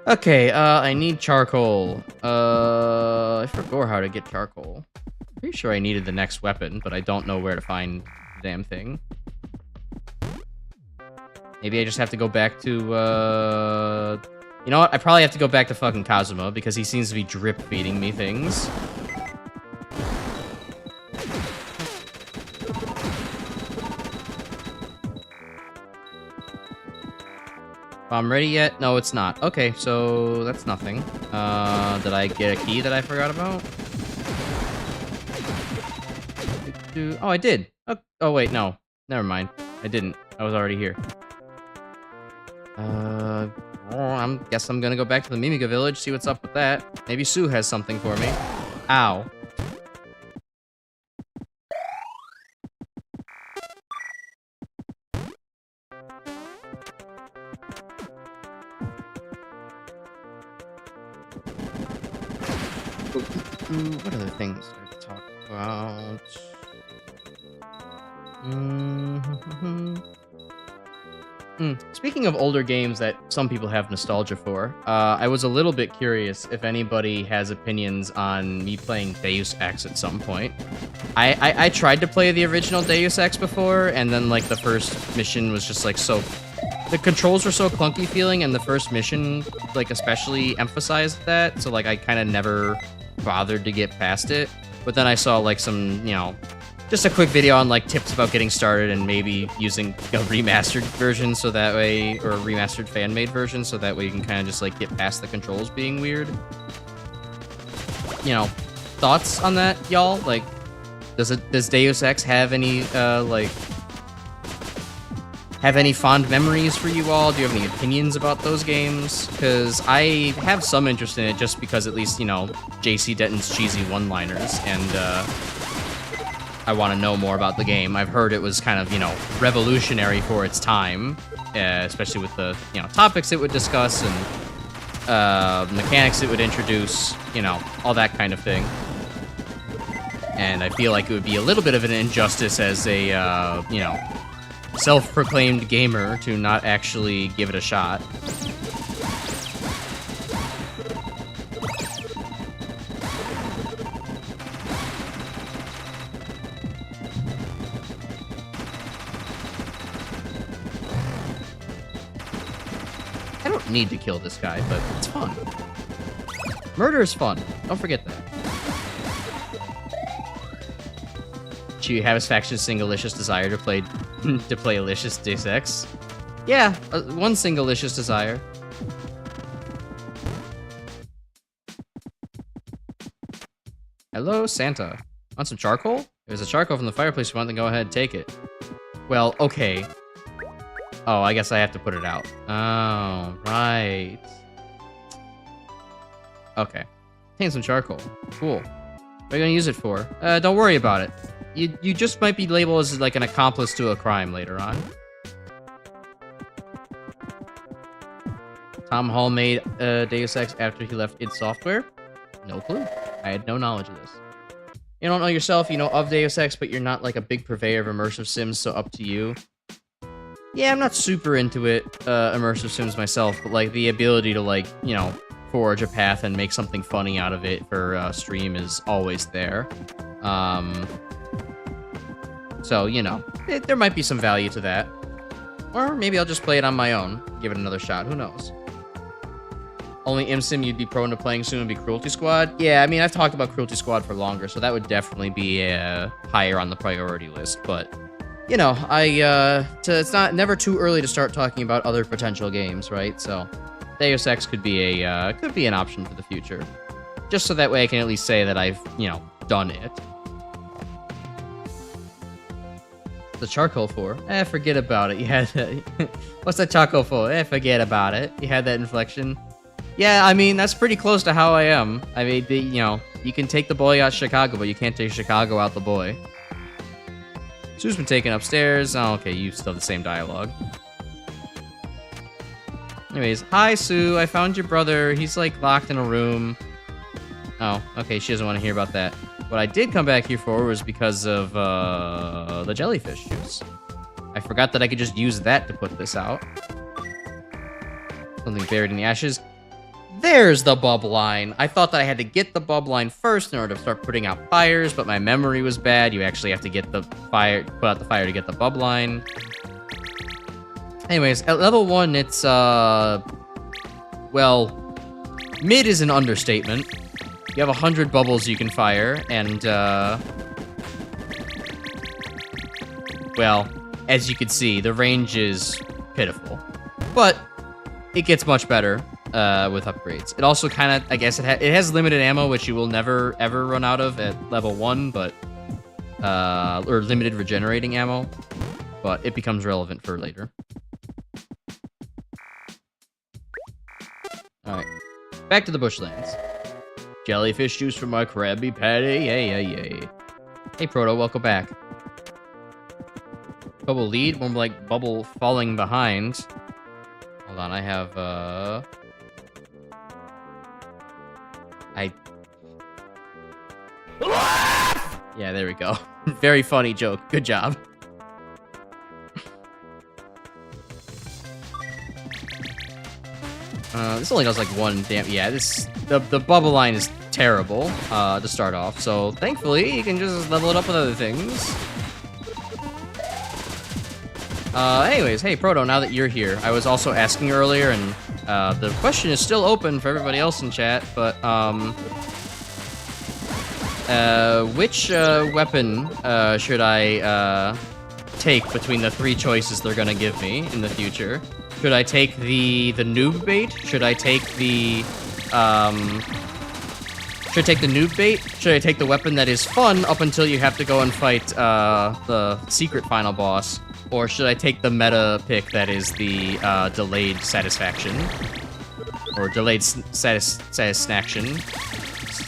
Okay, I need charcoal. I forgot how to get charcoal. Pretty sure I needed the next weapon, but I don't know where to find the damn thing. Maybe I just have to go back to, you know what? I probably have to go back to fucking Kazuma, because he seems to be drip-feeding me things. I'm ready yet? No, it's not. Okay, so that's nothing. Did I get a key that I forgot about? Oh, I did. Oh, wait, no. Never mind. I didn't. I was already here. I guess I'm gonna go back to the Mimiga village, see what's up with that. Maybe Sue has something for me. Ow. What other things I could talk about? Speaking of older games that some people have nostalgia for, I was a little bit curious if anybody has opinions on me playing Deus Ex at some point. I tried to play the original Deus Ex before, and then like the first mission was just like so... The controls were so clunky feeling, and the first mission like especially emphasized that, so like I kind of never bothered to get past it. But then I saw like some, you know, just a quick video on like tips about getting started and maybe using a remastered version so that way, or a remastered fan-made version so that way you can kind of just like get past the controls being weird. You know, thoughts on that, y'all? Like, does Deus Ex have any have any fond memories for you all? Do you have any opinions about those games? Because I have some interest in it just because at least, you know, JC Denton's cheesy one-liners, and I want to know more about the game. I've heard it was kind of, you know, revolutionary for its time, especially with the, you know, topics it would discuss and mechanics it would introduce, you know, all that kind of thing. And I feel like it would be a little bit of an injustice as a, you know, self-proclaimed gamer to not actually give it a shot. I don't need to kill this guy, but it's fun. Murder is fun. Don't forget that. You have his faction single-licious desire to play Alicious Deus Ex. Yeah, one single-licious desire. Hello, Santa. Want some charcoal? If there's a charcoal from the fireplace you want, then go ahead and take it. Well, okay. Oh, I guess I have to put it out. Oh, right. Okay. Contain some charcoal. Cool. What are you gonna use it for? Don't worry about it. You just might be labeled as like an accomplice to a crime later on. Tom Hall made Deus Ex after he left id Software? No clue. I had no knowledge of this. You don't know yourself, you know of Deus Ex, but you're not like a big purveyor of immersive sims, so up to you. Yeah, I'm not super into it, immersive sims myself, but like the ability to like, you know, forge a path and make something funny out of it for stream is always there. So, you know, there might be some value to that. Or maybe I'll just play it on my own, give it another shot, who knows. Only ImSim you'd be prone to playing soon would be Cruelty Squad. Yeah, I mean, I've talked about Cruelty Squad for longer, so that would definitely be higher on the priority list. But, you know, it's never too early to start talking about other potential games, right? So, Deus Ex could be an option for the future, just so that way I can at least say that I've, you know, done it. The charcoal for? Forget about it. You had that. What's that charcoal for? Forget about it. You had that inflection. Yeah, I mean, that's pretty close to how I am. I mean, you know, you can take the boy out Chicago, but you can't take Chicago out the boy. Sue's been taken upstairs. Oh, okay, you still have the same dialogue. Anyways, hi, Sue. I found your brother. He's, like, locked in a room. Oh, okay, she doesn't want to hear about that. What I did come back here for was because of, the jellyfish juice. I forgot that I could just use that to put this out. Something buried in the ashes. There's the bub line. I thought that I had to get the bub line first in order to start putting out fires, but my memory was bad. You actually have to get the fire, put out the fire to get the bub line. Anyways, at level 1, it's, well, mid is an understatement. You have 100 bubbles you can fire, and, well, as you can see, the range is pitiful. But it gets much better. With upgrades. It also kind of, I guess, it has limited ammo, which you will never, ever run out of at level 1, but, or limited regenerating ammo, but it becomes relevant for later. Alright, back to the bushlands. Jellyfish juice for my Krabby Patty, yay, yay, yay. Hey, Proto, welcome back. Bubble lead, more like bubble falling behind. Hold on, I have, yeah, there we go. Very funny joke. Good job. This only does like one damn. Yeah, the bubble line is terrible to start off. So thankfully, you can just level it up with other things. Anyways, hey Proto, now that you're here, I was also asking earlier, and the question is still open for everybody else in chat, but which weapon should I take between the 3 choices they're gonna give me in the future? Should I take the noob bait? Should I take the noob bait? Should I take the weapon that is fun up until you have to go and fight the secret final boss? Or should I take the meta pick that is the delayed satisfaction? Or delayed satisfaction?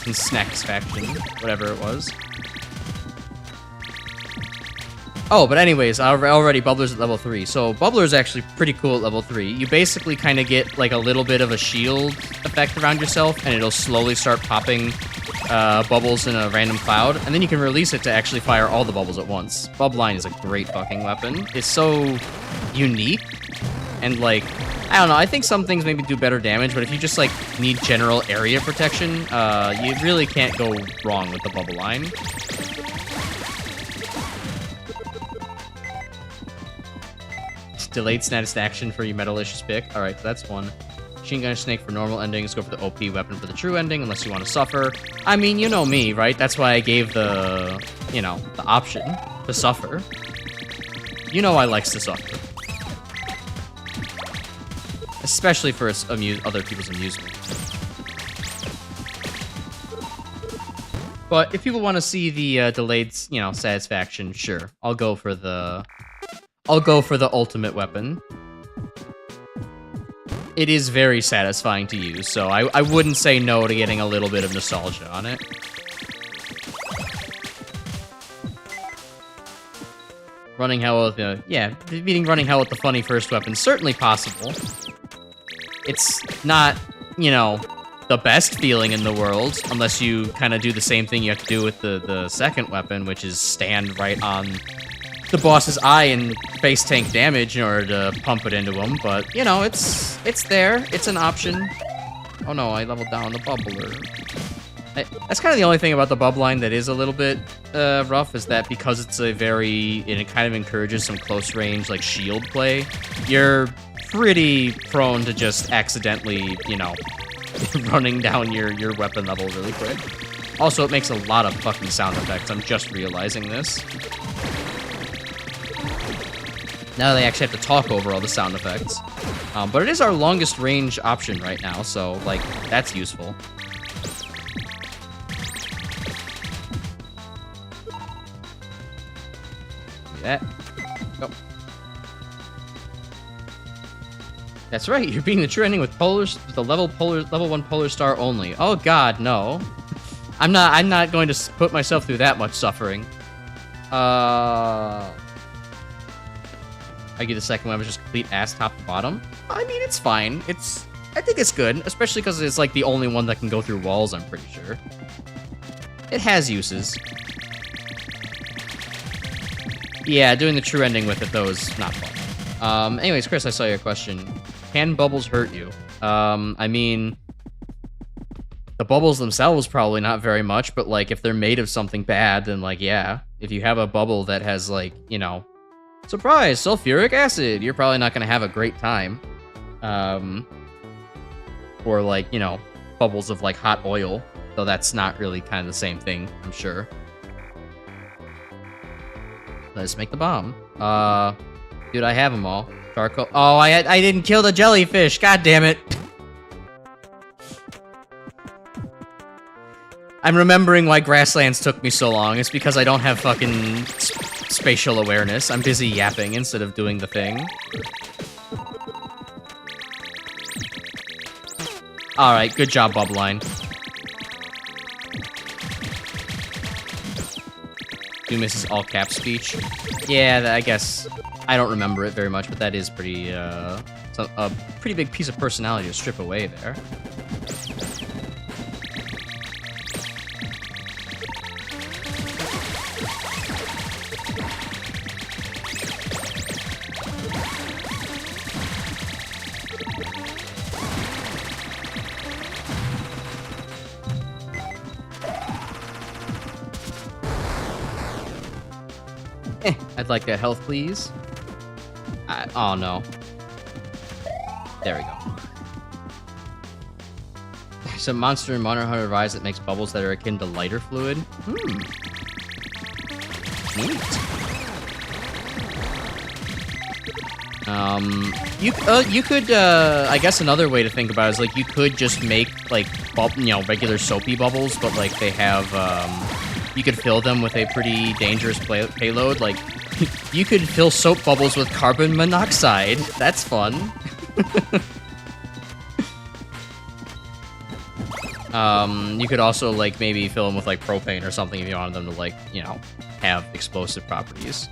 Snacksfaction, whatever it was. Oh, but anyways, already Bubbler's at level 3. So Bubbler's actually pretty cool at level 3. You basically kind of get like a little bit of a shield effect around yourself, and it'll slowly start popping bubbles in a random cloud, and then you can release it to actually fire all the bubbles at once. Bubline is a great fucking weapon. It's so unique, and like, I don't know, I think some things maybe do better damage, but if you just like need general area protection, you really can't go wrong with the bubble line. Delayed satisfaction for your metalicious pick. Alright, so that's one. Machine Gun Snake for normal endings. Go for the OP weapon for the true ending, unless you want to suffer. I mean, you know me, right? That's why I gave the, you know, the option to suffer. You know I likes to suffer. Especially for other people's amusement. But if people want to see the delayed, satisfaction, sure, I'll go for the ultimate weapon. It is very satisfying to use, so I wouldn't say no to getting a little bit of nostalgia on it. Running hell with beating running hell with the funny first weapon, certainly possible. It's not, the best feeling in the world, unless you kind of do the same thing you have to do with the second weapon, which is stand right on the boss's eye and face tank damage in order to pump it into him. But, it's there. It's an option. Oh no, I leveled down the bubbler. That's kind of the only thing about the bub line that is a little bit rough, is that because it's it kind of encourages some close range, like, shield play, you're pretty prone to just accidentally, running down your weapon level really quick. Also, it makes a lot of fucking sound effects. I'm just realizing this. Now they actually have to talk over all the sound effects. But it is our longest range option right now, so, like, that's useful. That. Go. That's right, you're beating the true ending with the level 1 Polar Star only. Oh god, no. I'm not going to put myself through that much suffering. I get the second one was just complete ass top to bottom. I mean, it's fine. I think it's good, especially because it's like the only one that can go through walls, I'm pretty sure. It has uses. Yeah, doing the true ending with it, though, is not fun. Anyways, Chris, I saw your question. Can bubbles hurt you? I mean, the bubbles themselves probably not very much, but, like, if they're made of something bad, then, like, yeah. If you have a bubble that has, like, surprise, sulfuric acid, you're probably not going to have a great time. Or, like, bubbles of, like, hot oil, though that's not really kind of the same thing, I'm sure. Let's make the bomb. Dude, I have them all. Charcoal. Oh, I didn't kill the jellyfish. God damn it. I'm remembering why Grasslands took me so long. It's because I don't have fucking spatial awareness. I'm busy yapping instead of doing the thing. Alright, good job, Bubline. Do miss his all-cap speech. Yeah, I guess I don't remember it very much, but that is pretty, a pretty big piece of personality to strip away there. I'd like that health, please. Oh, no. There we go. There's a monster in Monster Hunter Rise that makes bubbles that are akin to lighter fluid. Neat. You could, I guess another way to think about it is, like, you could just make, like, regular soapy bubbles, but, like, they have, you could fill them with a pretty dangerous payload. Like, you could fill soap bubbles with carbon monoxide. That's fun. You could also, like, maybe fill them with, like, propane or something if you wanted them to, like, have explosive properties.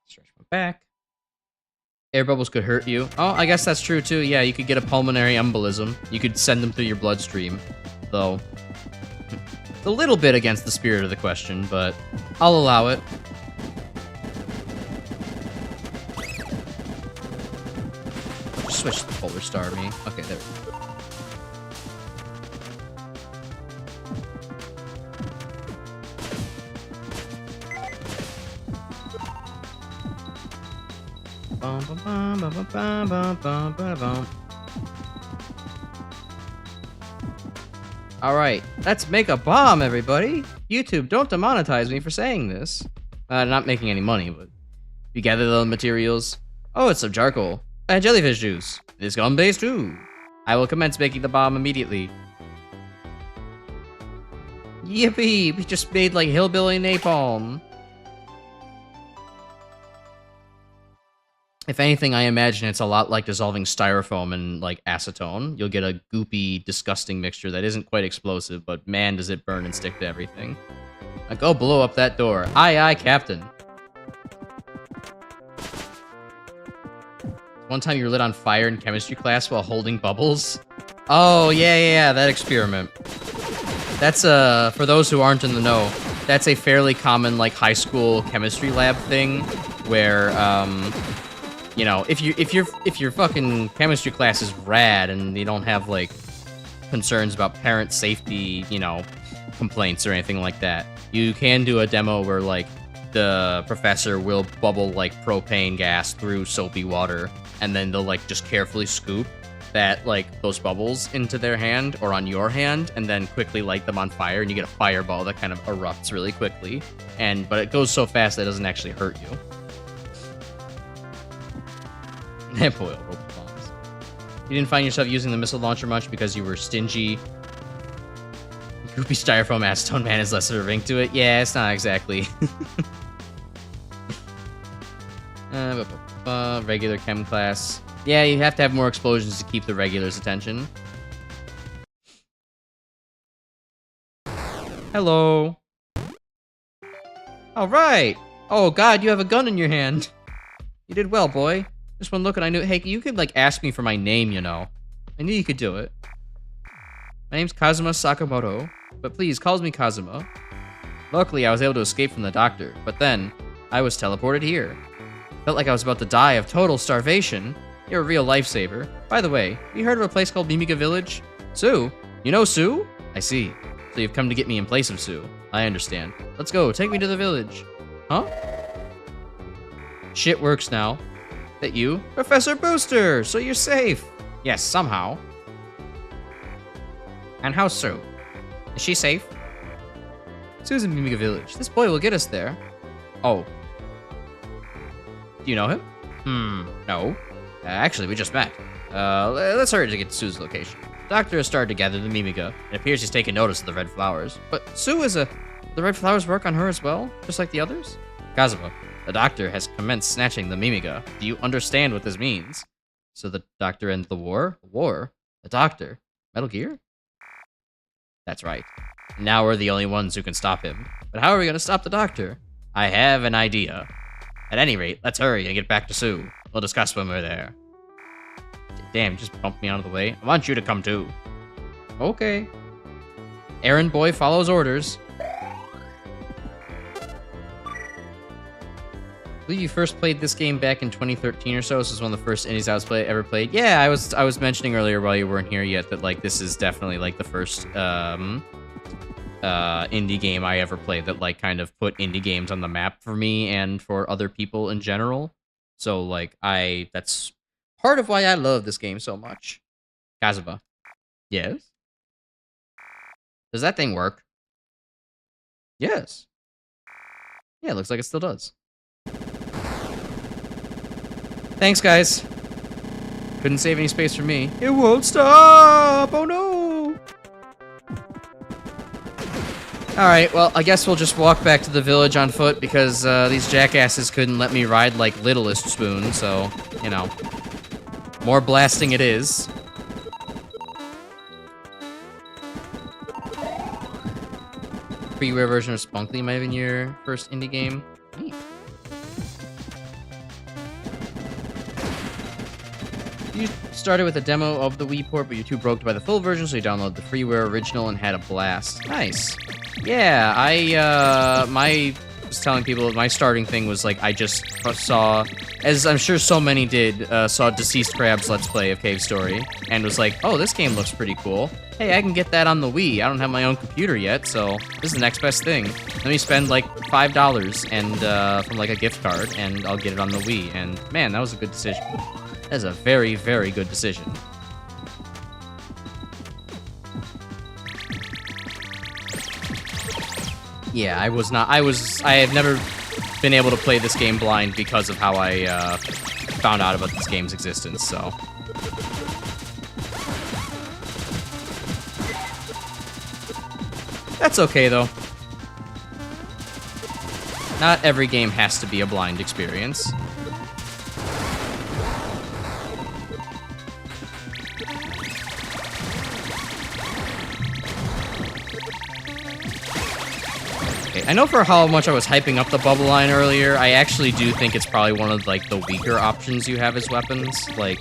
Stretch my back. Air bubbles could hurt you. Oh, I guess that's true, too. Yeah, you could get a pulmonary embolism. You could send them through your bloodstream, though. A little bit against the spirit of the question, but I'll allow it. Switch the Polar Star me. Okay, there we go. Alright, let's make a bomb, everybody! YouTube, don't demonetize me for saying this. Not making any money, but if you gather the materials, Oh, it's some charcoal. And jellyfish juice. This gum base too. I will commence making the bomb immediately. Yippee! We just made like hillbilly napalm. If anything, I imagine it's a lot like dissolving styrofoam and like acetone. You'll get a goopy, disgusting mixture that isn't quite explosive, but man, does it burn and stick to everything. Now go blow up that door. Aye, aye, Captain. One time you were lit on fire in chemistry class while holding bubbles. Oh, yeah, that experiment. That's, for those who aren't in the know, that's a fairly common, like, high school chemistry lab thing, where, you know, if your fucking chemistry class is rad and you don't have, like, concerns about parent safety, you know, complaints or anything like that, you can do a demo where, like, the professor will bubble, like, propane gas through soapy water, and then they'll, like, just carefully scoop that, like, those bubbles into their hand or on your hand, and then quickly light them on fire, and you get a fireball that kind of erupts really quickly. But it goes so fast that it doesn't actually hurt you. And boy, rope bombs. You didn't find yourself using the missile launcher much because you were stingy. Goopy styrofoam acetone man is less of a ring to it. Yeah, it's not exactly. Regular chem class. Yeah, you have to have more explosions to keep the regulars' attention. Hello. All right. Oh God, you have a gun in your hand. You did well, boy. Just one look and I knew. Hey, you could like ask me for my name, you know. I knew you could do it. My name's Kazuma Sakamoto, but please call me Kazuma. Luckily, I was able to escape from the doctor, but then I was teleported here. Felt like I was about to die of total starvation. You're a real lifesaver. By the way, have you heard of a place called Mimiga Village? Sue? You know Sue? I see. So you've come to get me in place of Sue. I understand. Let's go. Take me to the village. Huh? Shit works now. That you? Professor Booster! So you're safe. Yes, somehow. And how's Sue? Is she safe? Sue's in Mimiga Village. This boy will get us there. Oh. Do you know him? No. Actually, we just met. Let's hurry to get to Sue's location. The doctor has started to gather the Mimiga. It appears he's taken notice of the red flowers. But Sue is the red flowers work on her as well? Just like the others? Kazuma, the doctor has commenced snatching the Mimiga. Do you understand what this means? So the doctor ends the war? War? The doctor? Metal Gear? That's right. Now we're the only ones who can stop him. But how are we going to stop the doctor? I have an idea. At any rate, let's hurry and get back to Sue. We'll discuss when we're there. Damn, just bumped me out of the way. I want you to come too. Okay. Errand boy follows orders. I believe you first played this game back in 2013 or so. This is one of the first indies I was ever played. Yeah, I was mentioning earlier while you weren't here yet that like this is definitely like the first indie game I ever played that like kind of put indie games on the map for me and for other people in general. So like that's part of why I love this game so much. Kazuma. Yes? Does that thing work? Yes. Yeah, it looks like it still does. Thanks, guys. Couldn't save any space for me. It won't stop! Oh no! Alright, well, I guess we'll just walk back to the village on foot because these jackasses couldn't let me ride like Littlest Spoon, so, you know. More blasting it is. Freeware version of Spunkly might have been your first indie game. Neat. You started with a demo of the Wii port, but you're too broke to buy the full version, so you downloaded the freeware original and had a blast. Nice. Yeah, I was telling people my starting thing was like I just saw, as I'm sure so many did, saw DeceasedCrab's Let's Play of Cave Story, and was like, oh, this game looks pretty cool. Hey, I can get that on the Wii. I don't have my own computer yet, so this is the next best thing. Let me spend like $5 and from like a gift card, and I'll get it on the Wii. And man, that was a good decision. That is a very, very good decision. Yeah, I have never been able to play this game blind because of how I found out about this game's existence, so. That's okay, though. Not every game has to be a blind experience. I know for how much I was hyping up the bubble line earlier, I actually do think it's probably one of, like, the weaker options you have as weapons. Like,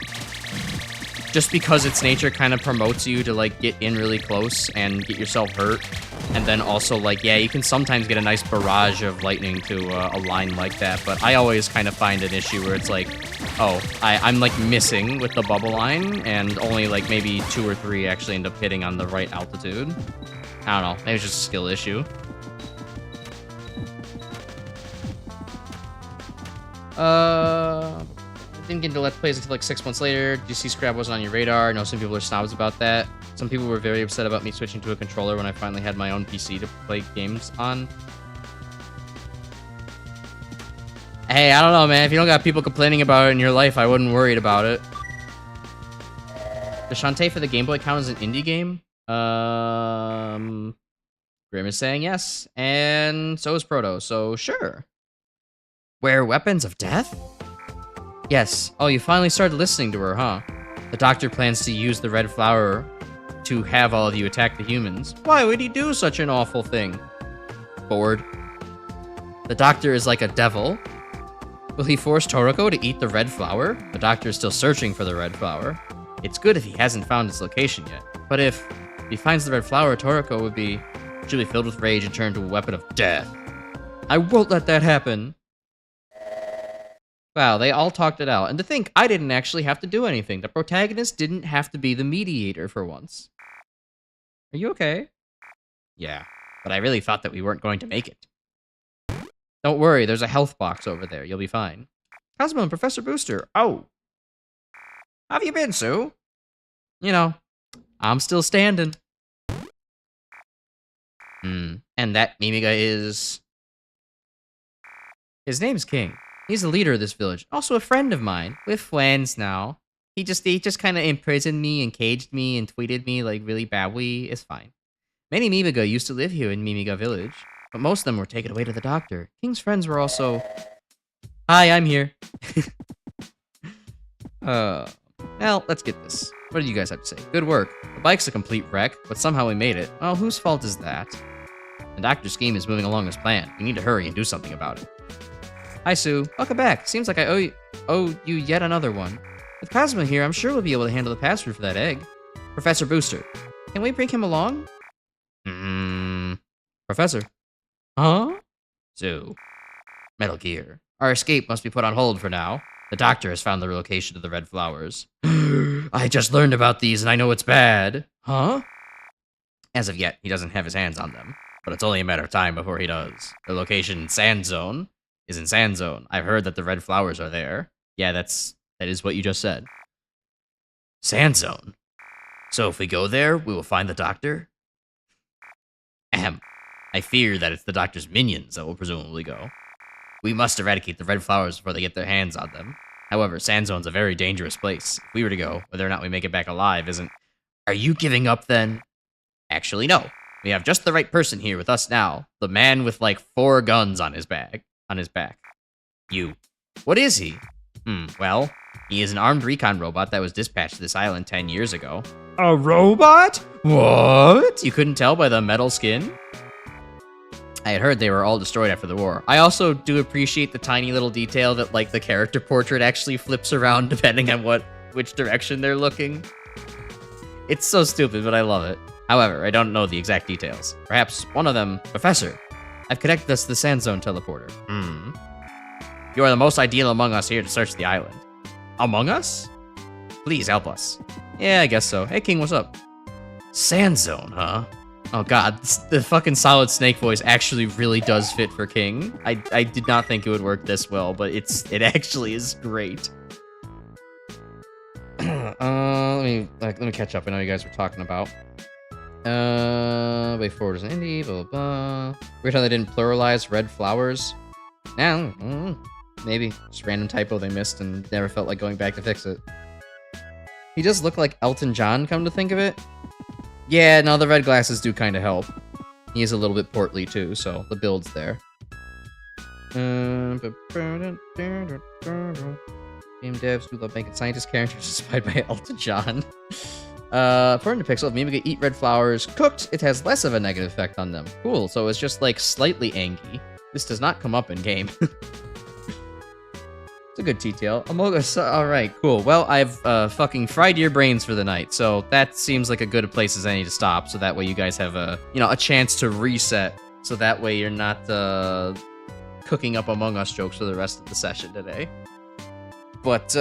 just because its nature kind of promotes you to, like, get in really close and get yourself hurt. And then also, like, yeah, you can sometimes get a nice barrage of lightning to a line like that. But I always kind of find an issue where it's like, oh, I'm, like, missing with the bubble line. And only, like, maybe 2 or 3 actually end up hitting on the right altitude. I don't know. Maybe it's just a skill issue. I didn't get into Let's Plays until like 6 months later. DeceasedCrab wasn't on your radar. I know some people are snobs about that. Some people were very upset about me switching to a controller when I finally had my own PC to play games on. Hey, I don't know, man. If you don't got people complaining about it in your life, I wouldn't worry about it. Does Shantae for the Game Boy count as an indie game? Grim is saying yes, and so is Proto, so sure. Wear weapons of death? Yes. Oh, you finally started listening to her, huh? The doctor plans to use the red flower to have all of you attack the humans. Why would he do such an awful thing? Bored. The doctor is like a devil. Will he force Toroko to eat the red flower? The doctor is still searching for the red flower. It's good if he hasn't found its location yet. But if he finds the red flower, Toroko she'll be filled with rage and turn into a weapon of death. I won't let that happen. Wow, they all talked it out. And to think, I didn't actually have to do anything. The protagonist didn't have to be the mediator for once. Are you okay? Yeah, but I really thought that we weren't going to make it. Don't worry, there's a health box over there. You'll be fine. Cosmo and Professor Booster. Oh. How have you been, Sue? You know, I'm still standing. And that Mimiga is... His name's King. He's the leader of this village. Also a friend of mine. We're friends now. He just kind of imprisoned me and caged me and tweeted me like really badly. It's fine. Many Mimiga used to live here in Mimiga village, but most of them were taken away to the doctor. King's friends were also... Hi, I'm here. Well, let's get this. What do you guys have to say? Good work. The bike's a complete wreck, but somehow we made it. Well, whose fault is that? The doctor's scheme is moving along as planned. We need to hurry and do something about it. Hi, Sue. Welcome back. Seems like I owe you yet another one. With Cosmo here, I'm sure we'll be able to handle the password for that egg. Professor Booster. Can we bring him along? Professor. Huh? Sue. Metal Gear. Our escape must be put on hold for now. The doctor has found the location of the red flowers. I just learned about these and I know it's bad. Huh? As of yet, he doesn't have his hands on them. But it's only a matter of time before he does. The location, Sand Zone, is in Sand Zone. I've heard that the red flowers are there. Yeah, that is what you just said. Sand Zone. So if we go there, we will find the doctor? Ahem. I fear that it's the doctor's minions that will presumably go. We must eradicate the red flowers before they get their hands on them. However, Sand Zone's a very dangerous place. If we were to go, whether or not we make it back alive isn't... Are you giving up then? Actually, no. We have just the right person here with us now. The man with like 4 guns on his back. You. What is he? Well, he is an armed recon robot that was dispatched to this island 10 years ago. A robot? What? You couldn't tell by the metal skin? I had heard they were all destroyed after the war. I also do appreciate the tiny little detail that like the character portrait actually flips around depending on which direction they're looking. It's so stupid, but I love it. However, I don't know the exact details. Perhaps one of them, Professor. I've connected us to the Sand Zone teleporter. You are the most ideal among us here to search the island. Among us? Please help us. Yeah, I guess so. Hey, King, what's up? Sand Zone, huh? Oh god, the fucking Solid Snake voice actually really does fit for King. I did not think it would work this well, but it actually is great. Let me catch up. I know you guys were talking about. Way forward is an indie, blah, blah, blah. Weird how they didn't pluralize red flowers. Now, maybe. Just random typo they missed and never felt like going back to fix it. He does look like Elton John, come to think of it. Yeah, no, the red glasses do kind of help. He is a little bit portly too, so the build's there. Game devs who love making scientist characters inspired by Elton John. According to Pixel, if Mimiga eat red flowers cooked, it has less of a negative effect on them. Cool, so it's just like slightly angy. This does not come up in game. It's a good detail. Alright, cool. Well, I've fucking fried your brains for the night, so that seems like a good place as any to stop, so that way you guys have a chance to reset, so that way you're not cooking up Among Us jokes for the rest of the session today. But,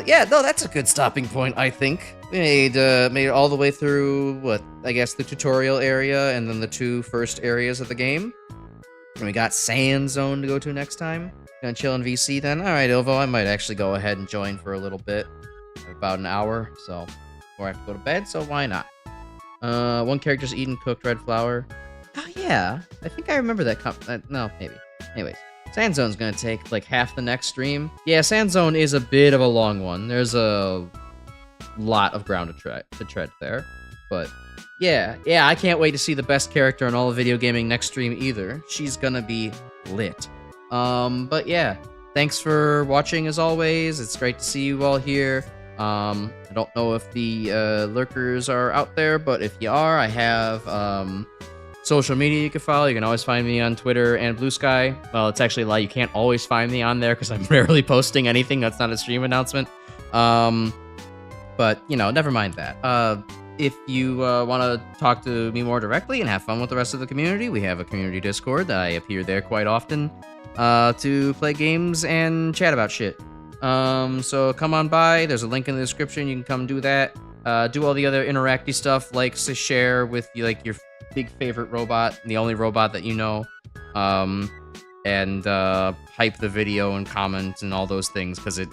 yeah, no, that's a good stopping point, I think. We made it all the way through, I guess the tutorial area, and then the 2 first areas of the game. And we got Sand Zone to go to next time. Gonna chill in VC then? Alright, Ilvo, I might actually go ahead and join for a little bit. About an hour, so before I have to go to bed, so why not? 1 character's eaten cooked red flower. Oh yeah, I think I remember that no, maybe. Anyways, Sand Zone's gonna take like half the next stream. Yeah, Sand Zone is a bit of a long one. There's a lot of ground to tread there. But yeah, I can't wait to see the best character in all of video gaming next stream either. She's gonna be lit. But yeah, thanks for watching as always. It's great to see you all here. I don't know if the lurkers are out there, but if you are, I have social media you can follow. You can always find me on Twitter and Blue Sky. Well, it's actually a lie. You can't always find me on there because I'm rarely posting anything that's not a stream announcement. But, never mind that. If you want to talk to me more directly and have fun with the rest of the community, we have a community Discord that I appear there quite often to play games and chat about shit. So come on by. There's a link in the description. You can come do that. Do all the other interacty stuff, like to share with your big favorite robot, the only robot that you know, and hype the video and comment and all those things because it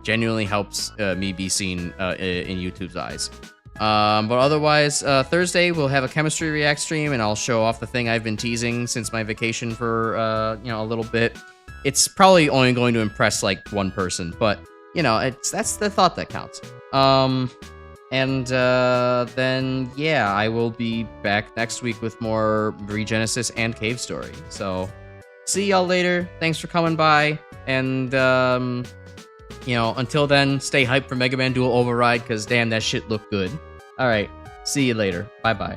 genuinely helps me be seen in YouTube's eyes. But otherwise, Thursday we'll have a chemistry react stream, and I'll show off the thing I've been teasing since my vacation for a little bit. It's probably only going to impress like 1 person, but that's the thought that counts. And then yeah, I will be back next week with more Regenesis and Cave Story. So see y'all later. Thanks for coming by, and until then, stay hyped for Mega Man Dual Override, because damn, that shit looked good. Alright, see you later. Bye-bye.